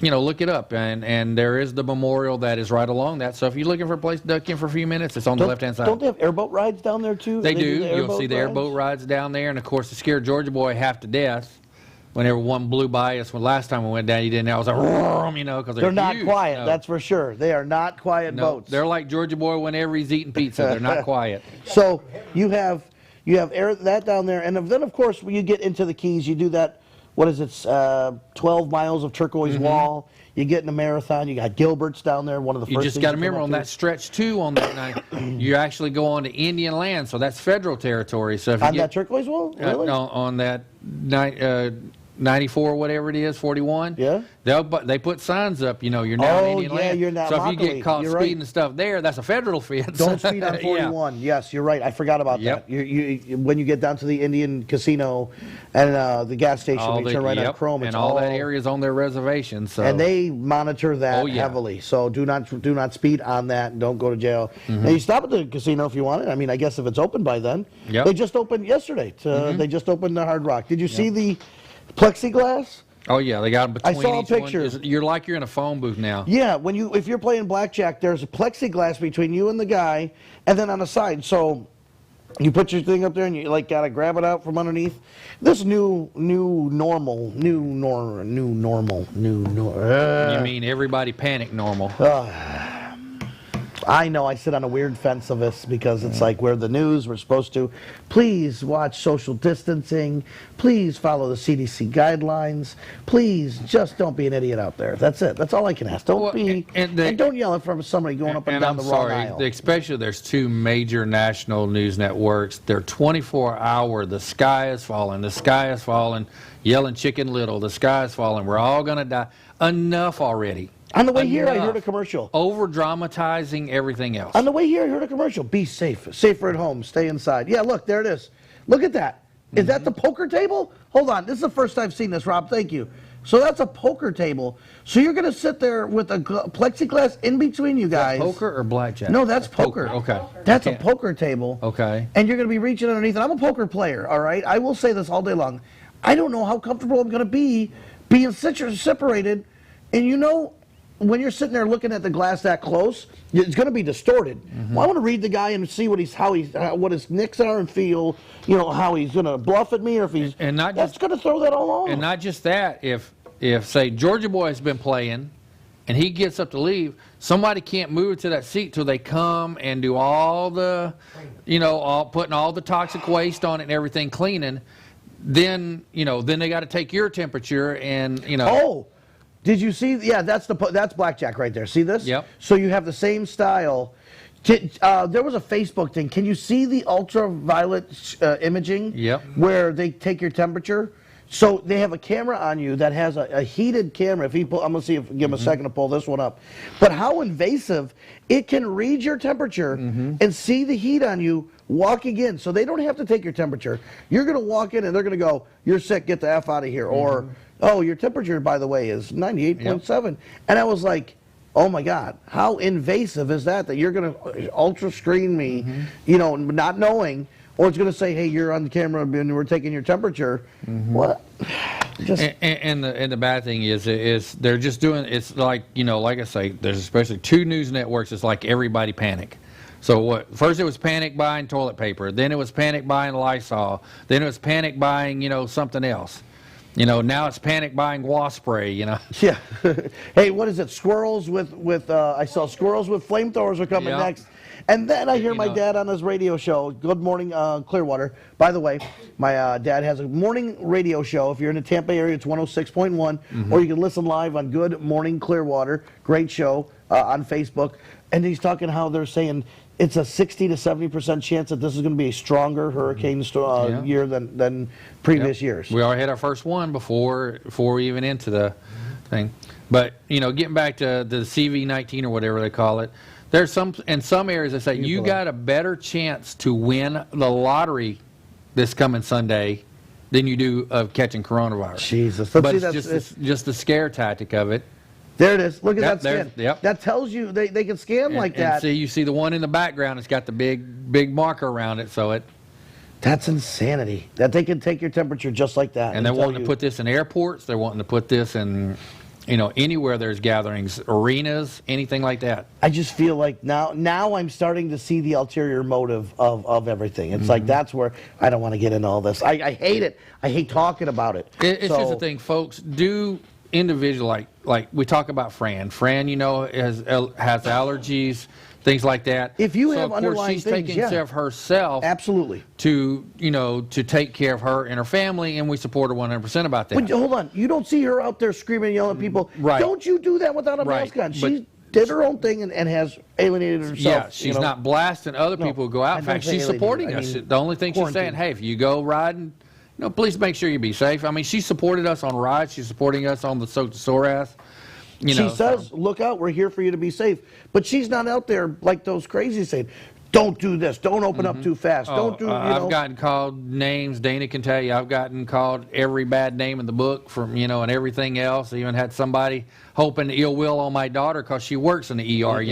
look it up. And there is the memorial that is right along that. So if you're looking for a place to duck in for a few minutes, it's on the left-hand side. Don't they have airboat rides down there too? They do. You'll see the airboat rides down there. And of course, the scared Georgia boy half to death. Whenever one blew by us, when last time we went down, you didn't know. I was like, because they're not huge. Quiet. No. That's for sure. They are not quiet boats. They're like Georgia boy whenever he's eating pizza. They're not quiet. So you have that down there, and then of course when you get into the Keys, you do that. What is it? 12 miles of turquoise wall. You get in a marathon. You got Gilbert's down there. One of the first. You just got to remember on that stretch too. On that night, you actually go on to Indian land, so that's federal territory. So if you that turquoise wall, really? On that night. 94, whatever it is, 41. Yeah. They put signs up. You're now in Indian land. You're not. So if you get caught speeding and stuff there, that's a federal offense. Don't speed on 41. Yes, you're right. I forgot about that. You when you get down to the Indian casino and the gas station, you turn right on Chrome. And all that area is on their reservation. So and they monitor that heavily. So do not speed on that, and don't go to jail. Now you stop at the casino if you want it. I mean, I guess if it's open by then. Yep. They just opened yesterday. They just opened the Hard Rock. Did you see the plexiglass? Oh yeah, they got them between. I saw a picture. You're in a phone booth now. Yeah, if you're playing blackjack, there's a plexiglass between you and the guy, and then on the side. So you put your thing up there, and you gotta grab it out from underneath. This new normal. You mean everybody panic normal? I know I sit on a weird fence of this because it's like we're the news, we're supposed to. Please watch social distancing. Please follow the CDC guidelines. Please just don't be an idiot out there. That's it. That's all I can ask. Don't be, and don't yell at from somebody going up and down the wrong aisle. Especially there's two major national news networks. They're 24-hour. The sky is falling. The sky is falling. Yelling Chicken Little. The sky is falling. We're all going to die. Enough already. On the way here, I heard a commercial. Over-dramatizing everything else. On the way here, I heard a commercial. Be safe. Safer at home. Stay inside. Yeah, look, there it is. Look at that. Is that the poker table? Hold on. This is the first I've seen this, Rob. Thank you. So that's a poker table. So you're going to sit there with a plexiglass in between you guys. Poker or blackjack? No, that's poker. Okay. That's a poker table. Okay. And you're going to be reaching underneath it. I'm a poker player, all right? I will say this all day long. I don't know how comfortable I'm going to be being separated. And you know, when you're sitting there looking at the glass that close, it's going to be distorted. Well, I want to read the guy and see what his nicks are and feel, you know, how he's going to bluff at me or if he's that's going to throw that all off. And not just that, if say Georgia Boy has been playing and he gets up to leave, somebody can't move to that seat till they come and do all the, you know, putting all the toxic waste on it and everything, cleaning. Then, you know, then they got to take your temperature and, you know. Oh. Did you see? Yeah, that's blackjack right there. See this? Yep. So you have the same style. There was a Facebook thing. Can you see the ultraviolet imaging? Yep. Where they take your temperature. So they have a camera on you that has a heated camera. If I'm gonna see if give him a second to pull this one up. But how invasive it can read your temperature and see the heat on you walking in. So they don't have to take your temperature. You're gonna walk in and they're gonna go, "You're sick. Get the F out of here." Or, "Oh, your temperature, by the way, is 98.7." And I was like, oh my God, how invasive is that you're going to ultra screen me, you know, not knowing, or it's going to say, hey, you're on the camera and we're taking your temperature. What? And the bad thing is they're just doing, it's like, you know, like I say, there's especially two news networks, it's like everybody panic. So first it was panic buying toilet paper, then it was panic buying Lysol, then it was panic buying, you know, something else. You know, now it's panic buying wasp spray, you know. Yeah. Hey, what is it? Squirrels with I saw squirrels with flamethrowers are coming next. And then I hear my dad on his radio show, Good Morning Clearwater. By the way, my dad has a morning radio show. If you're in the Tampa area, it's 106.1. Or you can listen live on Good Morning Clearwater. Great show on Facebook. And he's talking how they're saying it's a 60 to 70% chance that this is going to be a stronger hurricane year than previous years. We already had our first one before we even into the thing. But, you know, getting back to the CV-19 or whatever they call it, there's in some areas they say you got a better chance to win the lottery this coming Sunday than you do of catching coronavirus. Jesus. But it's just the scare tactic of it. There it is. Look at that scan. Yep. That tells you they can scan like that. And see, you see the one in the background. It's got the big marker around it. So that's insanity. That they can take your temperature just like that. And they're wanting to put this in airports. They're wanting to put this in, you know, anywhere there's gatherings, arenas, anything like that. I just feel like now I'm starting to see the ulterior motive of everything. It's like that's where I don't want to get into all this. I hate it. I hate talking about it. It's just the thing, folks. Do individual like we talk about Fran, you know, has allergies, things like that. If you have underlying she's taking care of herself, absolutely, to take care of her and her family, and we support her 100% about that. But hold on, you don't see her out there screaming and yelling at people. Right? Don't you do that without a mask on? She did her own thing and has alienated herself. Yeah, she's not blasting other people who go out. In fact, she's supporting us. The only thing she's saying, hey, if you go riding, please make sure you be safe. I mean, she supported us on rides. She's supporting us on the Soak to Sorath. She says, look out, we're here for you to be safe. But she's not out there like those crazies saying, don't do this, don't open up too fast, don't do, I've gotten called names, Dana can tell you, I've gotten called every bad name in the book from, and everything else. I even had somebody hoping ill will on my daughter because she works in the ER,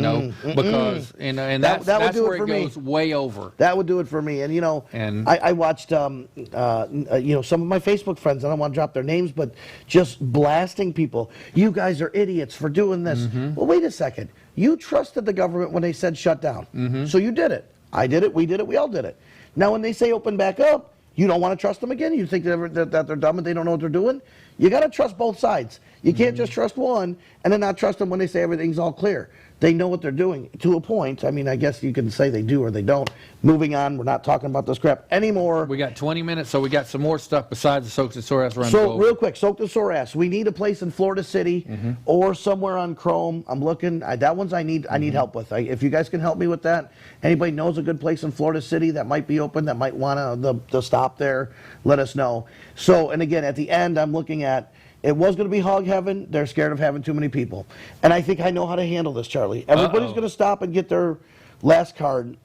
because, and that's where it goes way over. That would do it for me. And, I watched, some of my Facebook friends, I don't want to drop their names, but just blasting people. You guys are idiots for doing this. Well, wait a second. You trusted the government when they said shut down. So you did it. I did it. We did it. We all did it. Now, when they say open back up, you don't want to trust them again? You think that they're dumb and they don't know what they're doing? You got to trust both sides. You can't just trust one and then not trust them when they say everything's all clear. They know what they're doing to a point. I mean, I guess you can say they do or they don't. Moving on, we're not talking about this crap anymore. We got 20 minutes, so we got some more stuff besides the Soak the Sore Ass Run. So real quick, Soak the Sore Ass. We need a place in Florida City or somewhere on Chrome. I'm looking. That one's I need help with. If you guys can help me with that, anybody knows a good place in Florida City that might be open, that might want to stop there, let us know. So, and again, at the end, I'm looking at, it was going to be hog heaven. They're scared of having too many people. And I think I know how to handle this, Charlie. Everybody's going to stop and get their last card,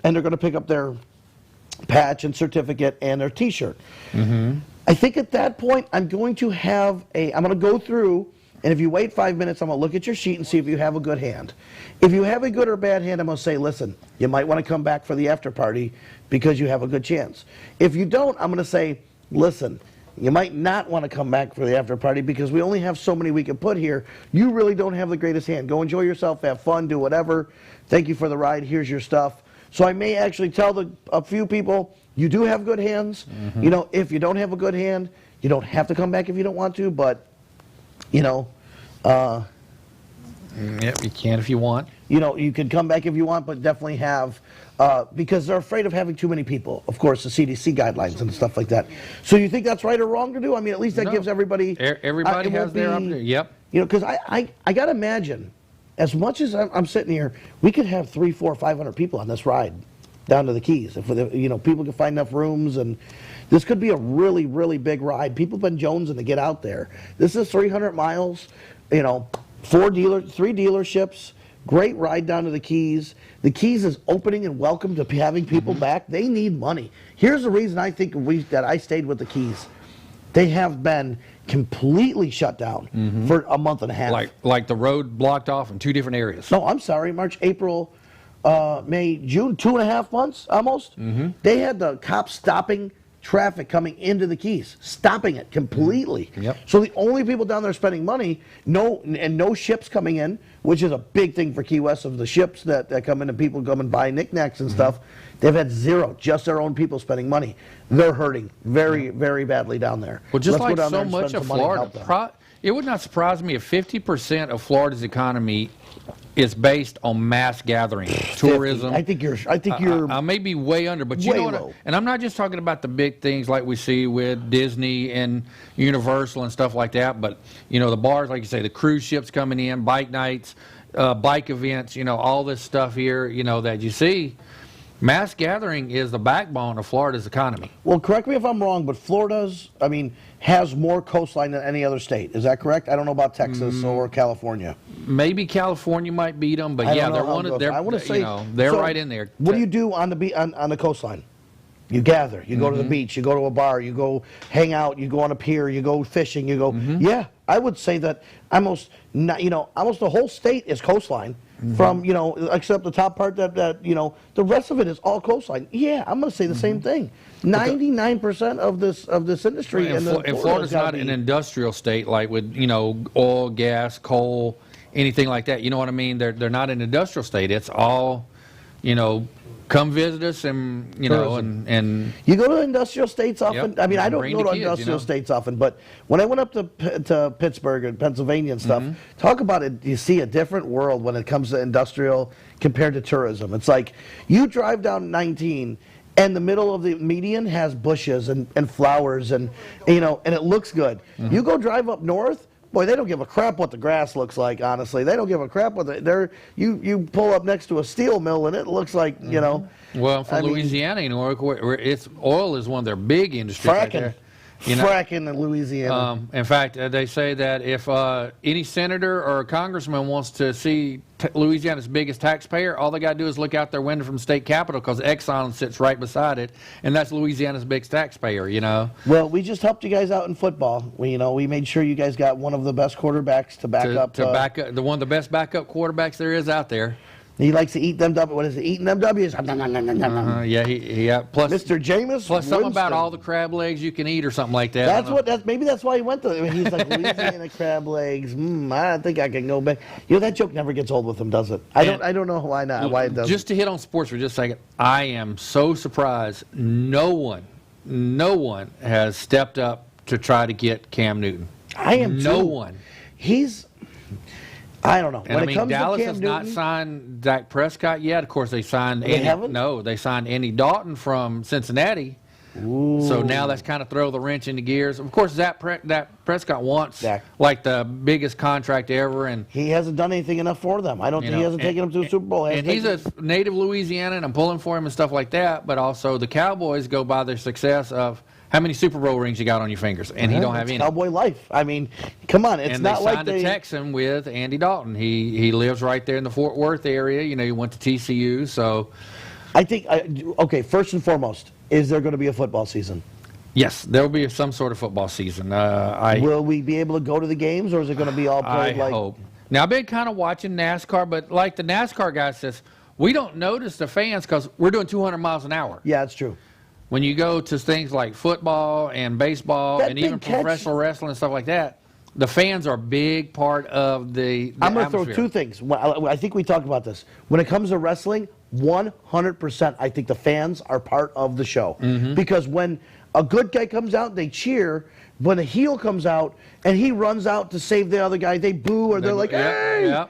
and they're going to pick up their patch and certificate and their T-shirt. I think at that point, I'm going to go through, and if you wait 5 minutes, I'm going to look at your sheet and see if you have a good hand. If you have a good or bad hand, I'm going to say, listen, you might want to come back for the after party because you have a good chance. If you don't, I'm going to say, listen, you might not want to come back for the after party because we only have so many we can put here. You really don't have the greatest hand. Go enjoy yourself, have fun, do whatever. Thank you for the ride. Here's your stuff. So I may actually tell a few people, you do have good hands. You know, if you don't have a good hand, you don't have to come back if you don't want to, but, you know. Yep, you can if you want. You know, you can come back if you want, but definitely have, because they're afraid of having too many people. Of course, the CDC guidelines and stuff like that. So you think that's right or wrong to do? I mean, at least that gives everybody. Everybody has their opportunity. Yep. You know, because I got to imagine, as much as I'm sitting here, we could have 300, 400, 500 people on this ride down to the Keys. If you know, people can find enough rooms, and this could be a really, really big ride. People have been jonesing to get out there. This is 300 miles. You know, 3 dealerships. Great ride down to the Keys. The Keys is opening and welcome to having people back. They need money. Here's the reason I think that I stayed with the Keys. They have been completely shut down for a month and a half. Like the road blocked off in 2 different areas. No, I'm sorry. March, April, May, June, 2.5 months almost. They had the cops stopping traffic coming into the Keys, stopping it completely. Yep. So the only people down there spending money, no ships coming in, which is a big thing for Key West, of the ships that come in and people come and buy knickknacks and stuff. They've had zero, just their own people spending money. They're hurting very, very badly down there. Well, just like so much of Florida, it would not surprise me if 50% of Florida's economy is based on mass gathering, tourism. I think you're. I may be way under, but you know what? And I'm not just talking about the big things like we see with Disney and Universal and stuff like that, but you know, the bars, like you say, the cruise ships coming in, bike nights, bike events, you know, all this stuff here, you know, that you see. Mass gathering is the backbone of Florida's economy. Well, correct me if I'm wrong, but has more coastline than any other state. Is that correct? I don't know about Texas or California. Maybe California might beat them, but yeah, they're one of they're right in there. What do you do on the coastline? You gather. You go to the beach. You go to a bar. You go hang out. You go on a pier. You go fishing. You go. Yeah, I would say that almost the whole state is coastline. From, you know, except the top part that you know, the rest of it is all coastline. Yeah, I'm going to say the same thing. 99% of this industry and Florida's not an industrial state like with, you know, oil, gas, coal, anything like that. You know what I mean? They're not an industrial state. It's all, you know, come visit us and, you know, and you go to industrial states often. Yep. I mean, I don't go to industrial states often, but when I went up to Pittsburgh and Pennsylvania and stuff, talk about it, you see a different world when it comes to industrial compared to tourism. It's like you drive down 19 and the middle of the median has bushes and flowers and, you know, and it looks good. You go drive up north, boy, they don't give a crap what the grass looks like, honestly. They don't give a crap what you pull up next to a steel mill and it looks like, you know. Well, from Louisiana, you know, oil is one of their big industries. Fracking. Right there. You know, fracking in Louisiana. In fact, they say that if any senator or congressman wants to see Louisiana's biggest taxpayer, all they got to do is look out their window from state capitol because Exxon sits right beside it, and that's Louisiana's biggest taxpayer. You know. Well, we just helped you guys out in football. We made sure you guys got one of the best quarterbacks to back up one of the best backup quarterbacks there is out there. He likes to eat them. What is it? Eating them W's. Yeah. Plus, Mr. Jameis. Plus, something about all the crab legs you can eat, or something like that. Maybe that's why he went to. He's like Louisiana crab legs. I think I can go back. You know, that joke never gets old with him, does it? I don't know why not. Why it doesn't. Just to hit on sports for just a second, I am so surprised. No one has stepped up to try to get Cam Newton. I am no one. I don't know. And when I mean, it comes Dallas to Cam has Newton, not signed Dak Prescott yet. Of course, they signed They haven't? No, they signed Andy Dalton from Cincinnati. Ooh. So now that's kind of throw the wrench into gears. Of course, Dak Prescott wants Dak. like the biggest contract ever, and he hasn't done anything enough for them. I don't think he hasn't taken them to a Super Bowl. And he's a native Louisiana, and I'm pulling for him and stuff like that. But also, the Cowboys go by their success of how many Super Bowl rings you got on your fingers, and he don't have any. Cowboy life. I mean, come on, it's and not like they signed a Texan with Andy Dalton. He lives right there in the Fort Worth area. You know, he went to TCU, so I think okay. First and foremost, is there going to be a football season? yes, there will be some sort of football season. Will we be able to go to the games, or is it going to be all played I hope. Now, I've been kind of watching NASCAR, but like the NASCAR guy says, we don't notice the fans because we're doing 200 miles an hour. Yeah, it's true. When you go to things like football and baseball That and even big catch- professional wrestling and stuff like that, the fans are a big part of the I'm going to throw atmosphere. two things. I think we talked about this. When it comes to wrestling, 100%, I think the fans are part of the show. Mm-hmm. Because when a good guy comes out, they cheer. When a heel comes out and he runs out to save the other guy, they boo or they're like, hey! Yeah.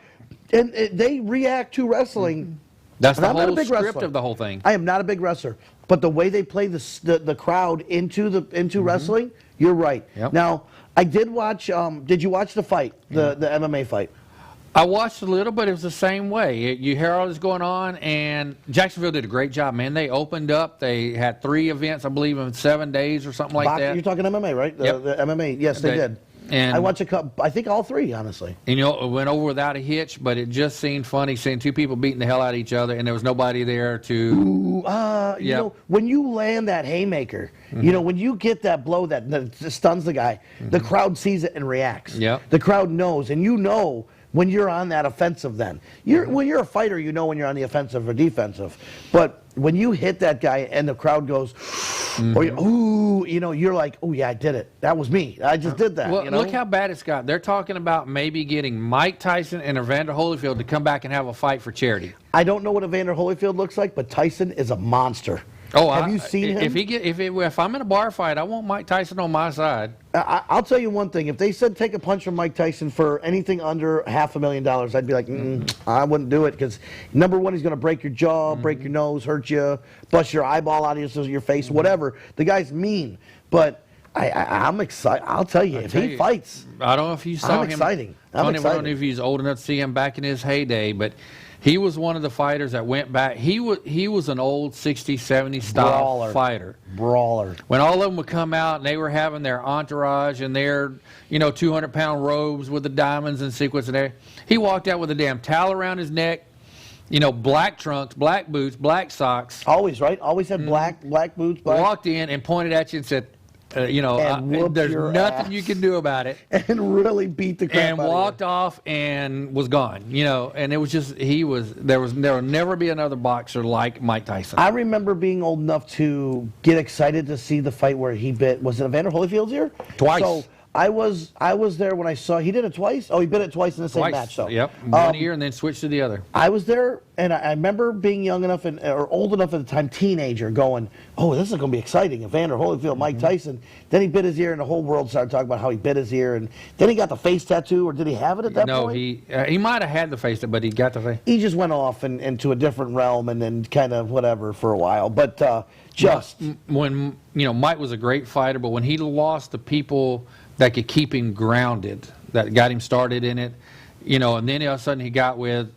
And they react to wrestling. That's And the I'm not a whole big script wrestler. of the whole thing. I am not a big wrestler, but the way they play the crowd into wrestling, you're right. Yep. Now, I did watch. Did you watch the fight, the MMA fight? I watched a little, but it was the same way. You hear all this going on, and Jacksonville did a great job, man. They opened up. They had 3 events, I believe, in 7 days or something like that. You're talking MMA, right? Yep. The MMA. Yes, they did. And I watched a couple. I think all 3, honestly. And, you know, it went over without a hitch, but it just seemed funny seeing 2 people beating the hell out of each other, and there was nobody there to. You know, when you land that haymaker, you know, when you get that blow that stuns the guy, the crowd sees it and reacts. Yep. The crowd knows, and you know when you're on that offensive. Then when you're a fighter, you know when you're on the offensive or defensive. But when you hit that guy and the crowd goes, or you're like, oh yeah, I did it. That was me. I just did that. Well, you know? look how bad it's got. They're talking about maybe getting Mike Tyson and Evander Holyfield to come back and have a fight for charity. I don't know what Evander Holyfield looks like, but Tyson is a monster. Oh, have you seen him? If I'm in a bar fight, I want Mike Tyson on my side. I'll tell you one thing. If they said take a punch from Mike Tyson for anything under $500,000, I'd be like, I wouldn't do it because, number one, he's going to break your jaw, break your nose, hurt you, bust your eyeball out of your face, whatever. The guy's mean, but I'm excited. I'll tell you, if he fights, I don't know if you saw him. I don't know if he's old enough to see him back in his heyday, but he was one of the fighters that went back. He was an old 60s, 70s style fighter. Brawler. When all of them would come out and they were having their entourage and their, 200-pound robes with the diamonds and sequins in there, he walked out with a damn towel around his neck, black trunks, black boots, black socks. Always, right? Always had black boots. Walked in and pointed at you and said, there's nothing you can do about it. And really beat the crap out of you. And walked off and was gone. And it was just there will never be another boxer like Mike Tyson. I remember being old enough to get excited to see the fight where he bit. Was it Evander Holyfield's ear? Twice. So I was there when I saw he did it twice. Oh, he bit it twice in the same match. So yep, one ear and then switched to the other. I was there, and I remember being young enough or old enough at the time, teenager, going, "Oh, this is going to be exciting." Evander Holyfield, Mike Tyson. Then he bit his ear, and the whole world started talking about how he bit his ear. And then he got the face tattoo, or did he have it at that point? No, he might have had the face, but he got the face. He just went off into a different realm, and then kind of whatever for a while. But when Mike was a great fighter, but when he lost the people that could keep him grounded, that got him started in it, and then all of a sudden he got with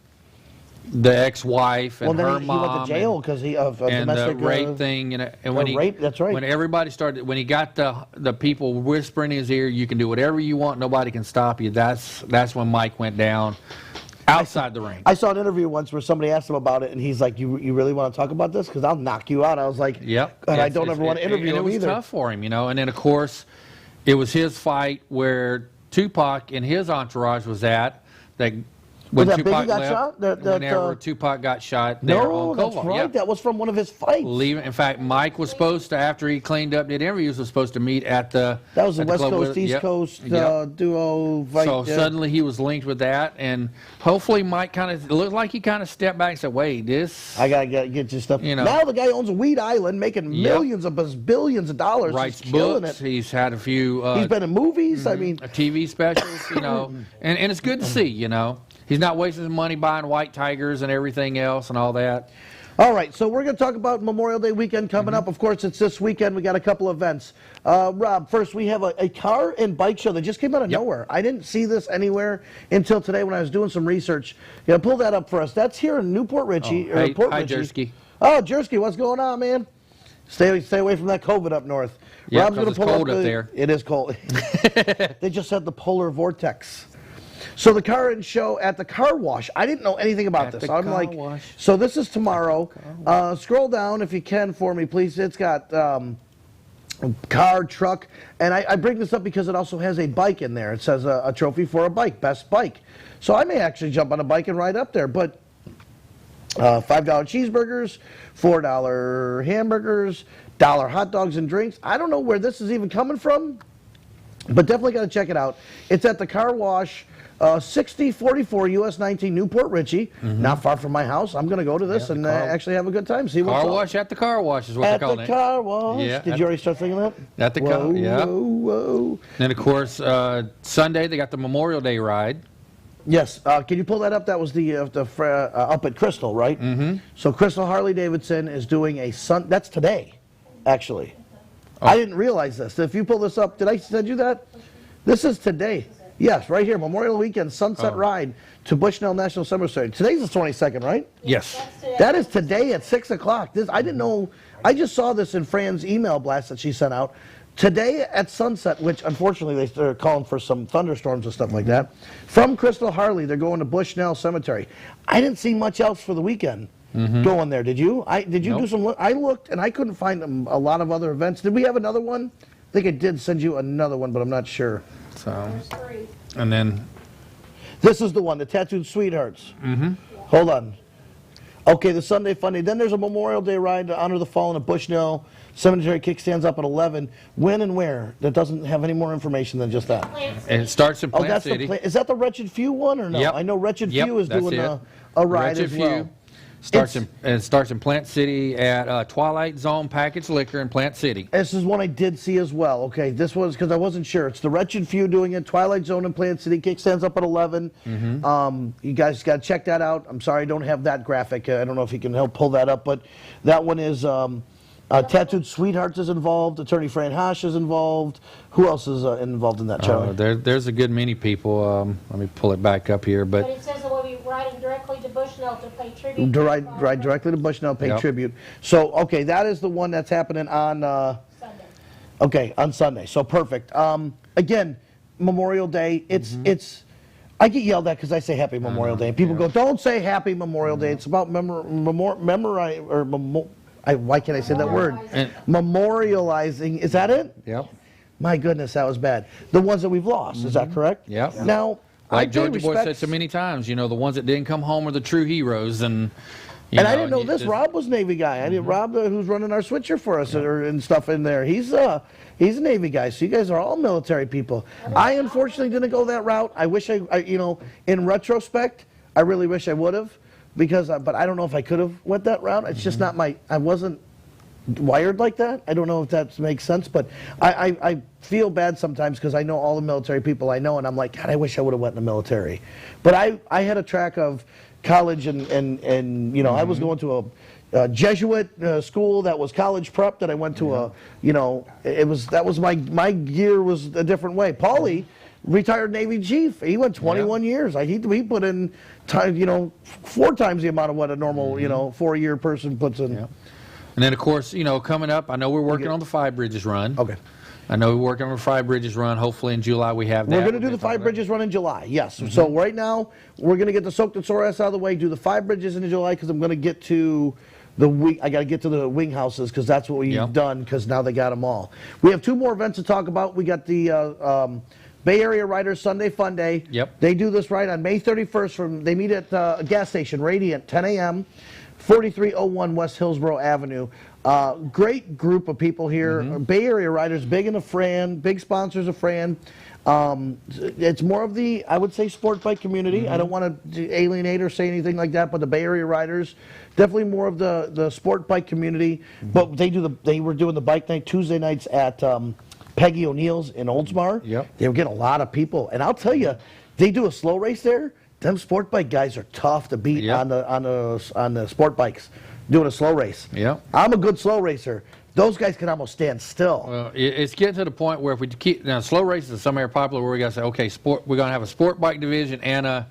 the ex-wife and her mom. He went to jail because of and domestic the rape thing, and when rape. That's right. When everybody started, when he got the people whispering in his ear, "You can do whatever you want, nobody can stop you." That's when Mike went down outside the ring. I saw an interview once where somebody asked him about it, and he's like, "You really want to talk about this? Because I'll knock you out." I was like, "Yep." And I don't ever want to interview him either. It was tough for him, And then of course, it was his fight where Tupac and his entourage was at that When that Tupac Biggie got left, shot? whenever Tupac got shot there No, on that's Cobalt. right. Yeah. That was from one of his fights. In fact, Mike was supposed to, after he cleaned up, did interviews, was supposed to meet at the. That was the at West club Coast, with- East yep, Coast yep. duo fight. So suddenly he was linked with that, and hopefully Mike kind of looked like he kind of stepped back and said, "Wait, this." I gotta get your stuff. You know. Now the guy owns a weed island, making billions of dollars. Writes He's killing books. it. He's had a few. He's been in movies. I mean, TV specials, and it's good to see. He's not wasting his money buying white tigers and everything else and all that. all right, so we're going to talk about Memorial Day weekend coming up. Of course, it's this weekend. We got a couple events. Rob, first we have a car and bike show that just came out of nowhere. I didn't see this anywhere until today when I was doing some research. Pull that up for us. That's here in Newport Richie. Hi, Port hi, Richie. Jersey. Oh, Jersey, what's going on, man? Stay away from that COVID up north. Yeah, Rob's 'cause gonna it's pull cold up the- there. It is cold. They just had the polar vortex. So the car and show at the car wash. I didn't know anything about At this. the I'm car like, wash. so this is tomorrow. Scroll down if you can for me, please. It's got car, truck, and I bring this up because it also has a bike in there. It says a trophy for a bike, best bike. So I may actually jump on a bike and ride up there, but $5 cheeseburgers, $4 hamburgers, $1 hot dogs and drinks. I don't know where this is even coming from, but definitely got to check it out. It's at the car wash, 6044 US 19 Newport Richie, not far from my house. I'm going to go to this and actually have a good time. See what's Car up. wash at the car wash is what At they're calling the it. car wash. Yeah, Did you already start singing that? At the car, yeah. Whoa, whoa. And of course, Sunday they got the Memorial Day ride. Yes. Can you pull that up? That was the up at Crystal, right? Mm-hmm. So Crystal Harley Davidson is doing that's today, actually. Oh. I didn't realize this. If you pull this up, did I send you that? This is today. Yes, right here, Memorial Weekend Sunset Ride to Bushnell National Cemetery. Today's the 22nd, right? Yes. That is today at 6 o'clock. I didn't know. I just saw this in Fran's email blast that she sent out. Today at sunset, which unfortunately they're calling for some thunderstorms and stuff like that. From Crystal Harley, they're going to Bushnell Cemetery. I didn't see much else for the weekend going there. Did you? Did you do some? I looked and I couldn't find a lot of other events. Did we have another one? I think I did send you another one, but I'm not sure. So, and then This is the one, the Tattooed Sweethearts. Hold on. Okay, the Sunday Funday. Then there's a Memorial Day ride to honor the fallen at Bushnell Cemetery. Kickstands up at 11. When and where? That doesn't have any more information than just that. and it starts in Plant That's City. is that the Wretched Few one or no? Yep. I know Wretched Yep, Few is that's doing it. a ride Wretched as well. Few. It starts in Plant City at Twilight Zone Packaged Liquor in Plant City. This is one I did see as well. Okay, this was because I wasn't sure. It's the Wretched Few doing it. Twilight Zone in Plant City. Kickstands up at 11. You guys got to check that out. I'm sorry I don't have that graphic. I don't know if you can help pull that up, but that one is Tattooed Sweethearts is involved. Attorney Fran Hash is involved. Who else is involved in that, Charlie? There's a good many people. Let me pull it back up here, But it says it will be riding directly to Bushnell to pay tribute. Ride directly to Bushnell, pay Yep. tribute. So, okay, that is the one that's happening on Sunday. Okay, on Sunday. So perfect. Again, Memorial Day. It's. I get yelled at because I say Happy Memorial Day, and people go, "Don't say Happy Memorial Day." It's about why can't I say that word? Memorializing. Is that it? Yep. My goodness, that was bad. The ones that we've lost. Is that correct? Yep. Now, Like I pay Georgia Boy said respects- so many times, the ones that didn't come home are the true heroes, and I didn't know this. Rob was Navy guy. I didn't. Rob, who's running our switcher for us and stuff in there. He's a Navy guy. So you guys are all military people. I unfortunately didn't go that route. I wish I in retrospect, I really wish I would have, but I don't know if I could have went that route. It's just not I wasn't wired like that. I don't know if that makes sense, but I feel bad sometimes because I know all the military people I know, and I'm like, God, I wish I would have went in the military. But I had a track of college and I was going to a Jesuit school that was college prep that I went to that was my gear was a different way. Paulie, retired Navy chief, he went 21 years. He put in time, 4 times the amount of what a normal 4-year person puts in. Yeah. And then, of course, coming up, I know we're working on the Five Bridges run. Okay. I know we're working on the Five Bridges run. Hopefully in July we have that. We're going to do the Five Bridges run in July, yes. So right now, we're going to get the Soak the Sore Ass out of the way, do the Five Bridges in July, because I'm going to get to I got to get to the wing houses, because that's what we've done, because now they got them all. We have 2 more events to talk about. We got the Bay Area Riders Sunday Fun Day. Yep. They do this ride on May 31st. They meet at a gas station, Radiant, 10 a.m., 4301 West Hillsborough Avenue. Great group of people here. Bay Area Riders, big into Fran, big sponsors of Fran. It's more of the, I would say, sport bike community. I don't want to alienate or say anything like that, but the Bay Area Riders, definitely more of the sport bike community. But they were doing the bike night Tuesday nights at Peggy O'Neill's in Oldsmar. Yep. They were getting a lot of people, and I'll tell you, they do a slow race there. Them sport bike guys are tough to beat on the sport bikes doing a slow race. Yeah. I'm a good slow racer. Those guys can almost stand still. Well, it's getting to the point where if we keep now slow races in some area popular, where we got to say, okay, we're going to have a sport bike division and a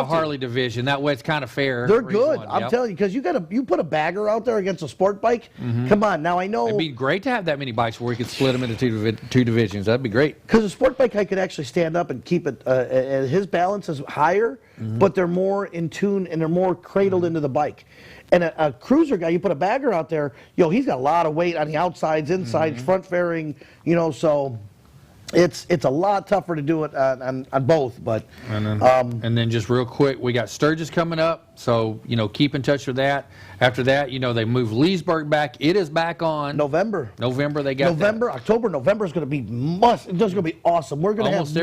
Harley division. That way, it's kind of fair. They're good. I'm telling you, because you put a bagger out there against a sport bike. Come on, now I know it'd be great to have that many bikes where we could split them into two divisions. That'd be great. Because a sport bike guy could actually stand up and keep it. His balance is higher, but they're more in tune and they're more cradled into the bike. And a cruiser guy, you put a bagger out there, he's got a lot of weight on the outsides, insides, front fairing, so it's a lot tougher to do it on both. But and then just real quick, we got Sturgis coming up, so keep in touch with that. After that, they moved Leesburg back. It is back on November. They got October, November is going to be it's going to be awesome. We're going to have we're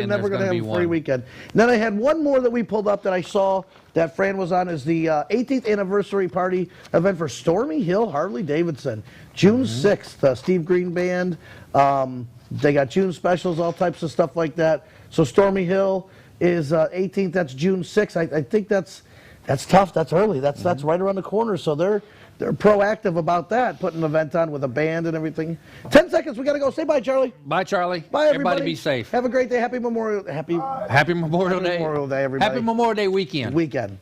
never going to have a free weekend. And then I had one more that we pulled up that I saw that Fran was on is the 18th anniversary party event for Stormy Hill Harley Davidson, June 6th. Steve Green Band. They got June specials, all types of stuff like that. So Stormy Hill is 18th. That's June 6th. I think that's tough. That's early. That's right around the corner. So they're proactive about that, putting an event on with a band and everything. 10 seconds. We got to go. Say bye, Charlie. Bye, Charlie. Bye, everybody. Be safe. Have a great day. Happy Memorial Day. Happy Memorial Day. Happy Memorial Day, everybody. Happy Memorial Day weekend.